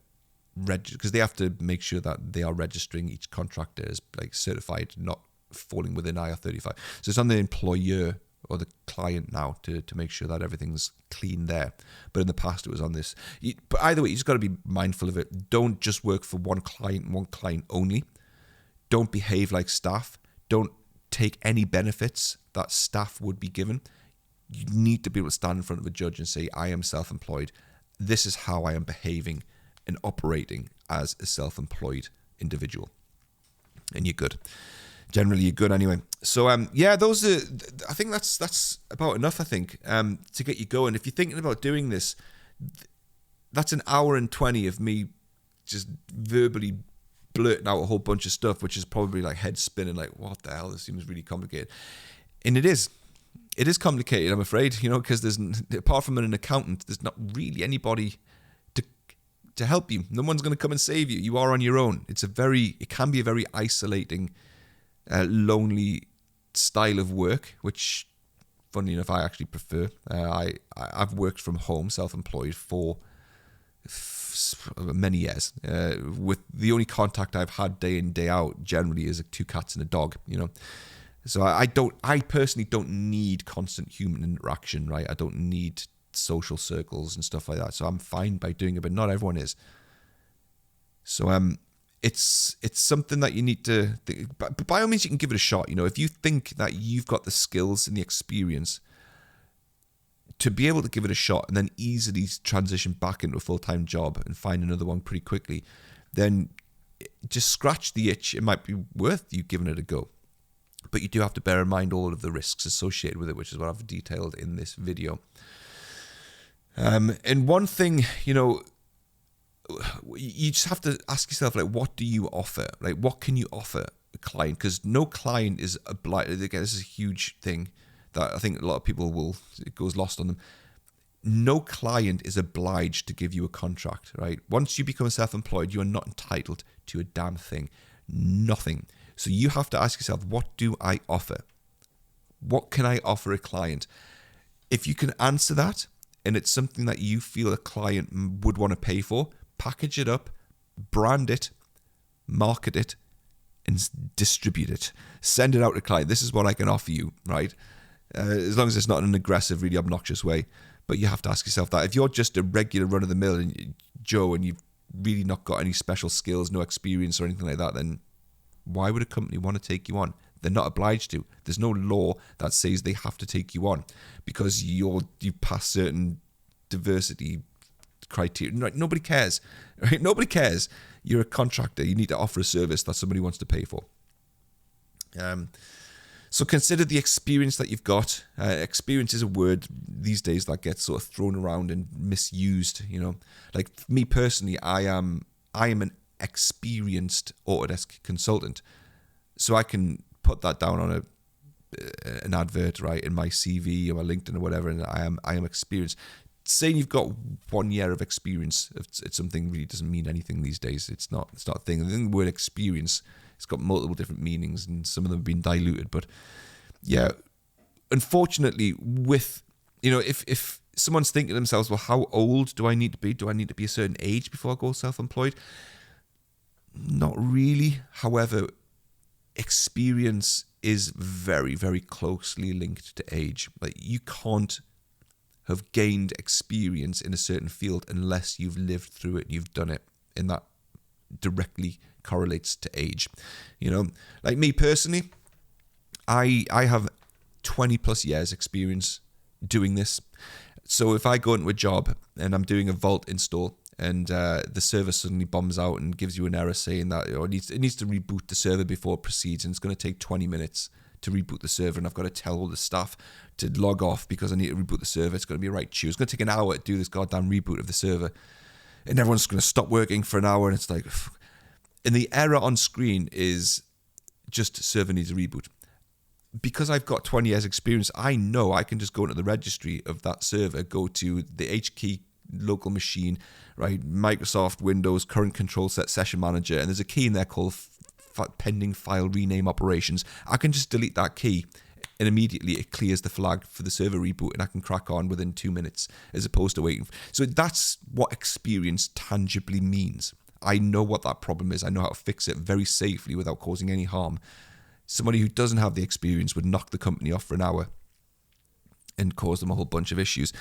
because they have to make sure that they are registering each contractor as certified, not falling within IR35. So it's on the employer or the client now to make sure that everything's clean there. But in the past, it was on this. But either way, you just got to be mindful of it. Don't just work for one client only. Don't behave like staff. Don't take any benefits that staff would be given. You need to be able to stand in front of a judge and say, I am self-employed. This is how I am behaving and operating as a self-employed individual. And you're good. Generally, you're good anyway. So, those are, I think that's about enough, I think, to get you going. If you're thinking about doing this, that's an hour and 20 of me just verbally blurting out a whole bunch of stuff, which is probably like head spinning, like, what the hell? This seems really complicated. And it is. It is complicated, I'm afraid, because there's, apart from an accountant, there's not really anybody to help you. No one's going to come and save you. You are on your own. It can be a very isolating, lonely style of work, which, funnily enough, I actually prefer. I've worked from home, self-employed, for many years. With the only contact I've had day in, day out, generally, is 2 cats and a dog. So I personally don't need constant human interaction, right? I don't need social circles and stuff like that. So I'm fine by doing it, but not everyone is. So it's something that you need to think, but by all means you can give it a shot. If you think that you've got the skills and the experience to be able to give it a shot and then easily transition back into a full-time job and find another one pretty quickly, then just scratch the itch. It might be worth you giving it a go. But you do have to bear in mind all of the risks associated with it, which is what I've detailed in this video. And one thing, you just have to ask yourself, like, what do you offer? Like, what can you offer a client? Because no client is obliged. Again, this is a huge thing that I think a lot of people it goes lost on them. No client is obliged to give you a contract, right? Once you become self-employed, you are not entitled to a damn thing. Nothing. So you have to ask yourself, what do I offer? What can I offer a client? If you can answer that, and it's something that you feel a client would want to pay for, package it up, brand it, market it, and distribute it. Send it out to a client. This is what I can offer you, right? As long as it's not in an aggressive, really obnoxious way. But you have to ask yourself that. If you're just a regular run-of-the-mill Joe and you've really not got any special skills, no experience or anything like that, then why would a company want to take you on? They're not obliged to. There's no law that says they have to take you on because you pass certain diversity criteria. Nobody cares. Right? Nobody cares. You're a contractor. You need to offer a service that somebody wants to pay for. So consider the experience that you've got. Experience is a word these days that gets sort of thrown around and misused. Like me personally, I am an experienced Autodesk consultant, so I can put that down on an advert, right, in my CV or my LinkedIn or whatever, and I am experienced. Saying you've got 1 year of experience at something really doesn't mean anything these days. It's not a thing. I think the word experience, it's got multiple different meanings, and some of them have been diluted. But yeah, unfortunately, with if someone's thinking to themselves, well, how old do I need to be? Do I need to be a certain age before I go self-employed? Not really. However, experience is very, very closely linked to age. Like, you can't have gained experience in a certain field unless you've lived through it and you've done it, and that directly correlates to age. Like me personally, I have 20 plus years experience doing this. So if I go into a job and I'm doing a vault install and the server suddenly bombs out and gives you an error saying that it needs to reboot the server before it proceeds, and it's going to take 20 minutes to reboot the server, and I've got to tell all the staff to log off because I need to reboot the server. It's going to be a right chew. It's going to take an hour to do this goddamn reboot of the server, and everyone's going to stop working for an hour, and it's like, and the error on screen is just server needs a reboot. Because I've got 20 years experience, I know I can just go into the registry of that server, go to the H key local machine, right, Microsoft, Windows, current control set, session manager, and there's a key in there called pending file rename operations. I can just delete that key and immediately it clears the flag for the server reboot, and I can crack on within 2 minutes as opposed to waiting. So that's what experience tangibly means. I know what that problem is. I know how to fix it very safely without causing any harm. Somebody who doesn't have the experience would knock the company off for an hour. and cause them a whole bunch of issues.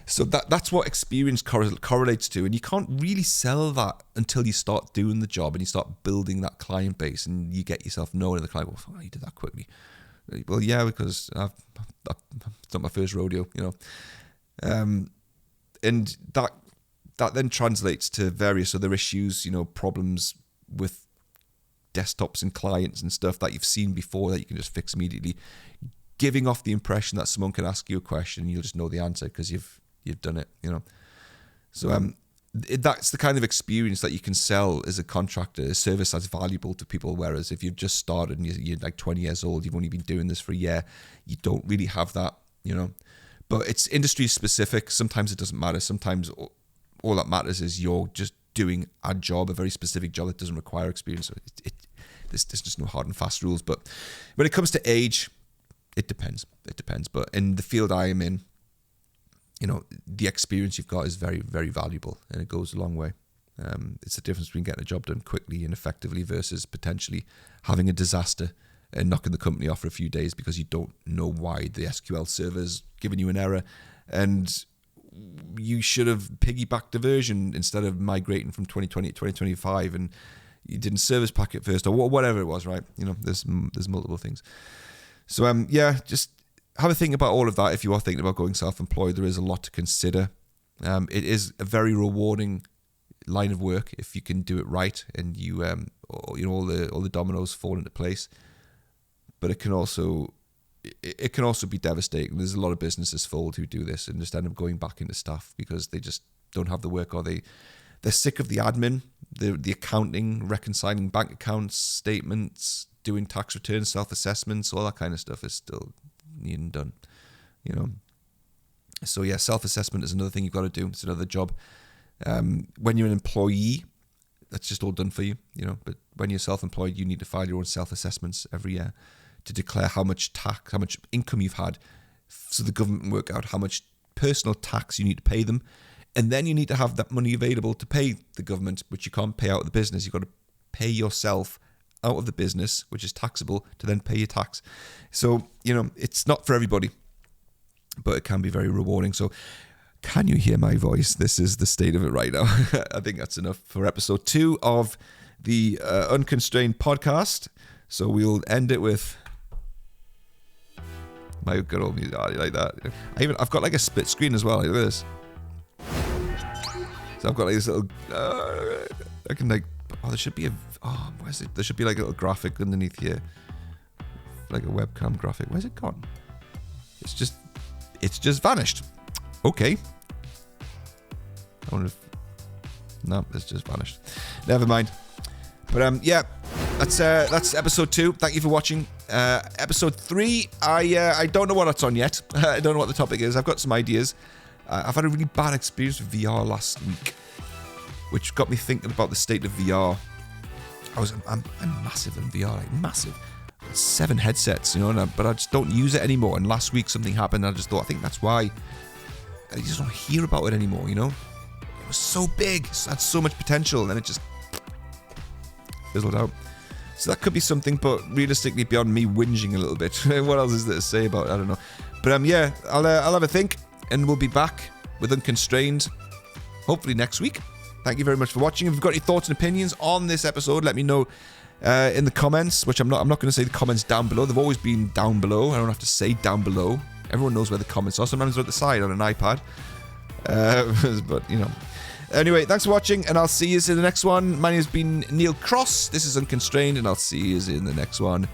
So that's what experience correlates to. And you can't really sell that until you start doing the job and you start building that client base and you get yourself knowing the client, well, you did that quickly. Well, yeah, because it's not my first rodeo, and that then translates to various other issues, problems with desktops and clients and stuff that you've seen before that you can just fix immediately, giving off the impression that someone can ask you a question and you'll just know the answer because you've done it, So that's the kind of experience that you can sell as a contractor, a service that's valuable to people. Whereas if you've just started and you're like 20 years old, you've only been doing this for a year, you don't really have that, But it's industry specific. Sometimes it doesn't matter. Sometimes all that matters is you're just doing a job, a very specific job that doesn't require experience. So there's just no hard and fast rules. But when it comes to age, it depends. But in the field I am in, the experience you've got is very, very valuable and it goes a long way. It's the difference between getting a job done quickly and effectively versus potentially having a disaster and knocking the company off for a few days because you don't know why the SQL server's giving you an error and you should have piggybacked a version instead of migrating from 2020 to 2025 and you didn't service pack it first or whatever it was, right? There's multiple things. So, just have a think about all of that if you are thinking about going self-employed. There is a lot to consider. It is a very rewarding line of work if you can do it right and you, all the dominoes fall into place. But it can also be devastating. There's a lot of businesses fold who do this and just end up going back into staff because they just don't have the work or they're sick of the admin, the accounting, reconciling bank accounts, statements, doing tax returns, self-assessments, all that kind of stuff is still needing done, So yeah, self-assessment is another thing you've got to do. It's another job. When you're an employee, that's just all done for you, But when you're self-employed, you need to file your own self-assessments every year to declare how much tax, how much income you've had, so the government can work out how much personal tax you need to pay them. And then you need to have that money available to pay the government, which you can't pay out of the business. You've got to pay yourself out of the business, which is taxable, to then pay your tax. So, it's not for everybody, but it can be very rewarding. So can you hear my voice? This is the state of it right now. I think that's enough for episode 2 of the Unconstrained podcast. So we'll end it with my good old music. You like that? I've got like a split screen as well. Like this. So I've got like this little. I can like. Oh, there should be a. Oh, where's it? There should be like a little graphic underneath here, like a webcam graphic. Where's it gone? It's just vanished. Okay. I wonder if. No, it's just vanished. Never mind. But yeah, that's episode 2. Thank you for watching. Episode 3, I don't know what it's on yet. I don't know what the topic is. I've got some ideas. I've had a really bad experience with VR last week, which got me thinking about the state of VR. I'm massive in VR, like massive. 7 headsets, but I just don't use it anymore. And last week something happened. And I just thought, I think that's why I just don't hear about it anymore. It was so big, it had so much potential, and then it just fizzled out. So that could be something, but realistically, beyond me whinging a little bit, what else is there to say about it? I don't know. But yeah, I'll have a think, and we'll be back with Unconstrained, hopefully next week. Thank you very much for watching. If you've got any thoughts and opinions on this episode, let me know in the comments, which I'm not going to say the comments down below. They've always been down below. I don't have to say down below. Everyone knows where the comments are. Sometimes they're at the side on an iPad. But, Anyway, thanks for watching, and I'll see you in the next one. My name has been Neil Cross. This is Unconstrained, and I'll see you in the next one.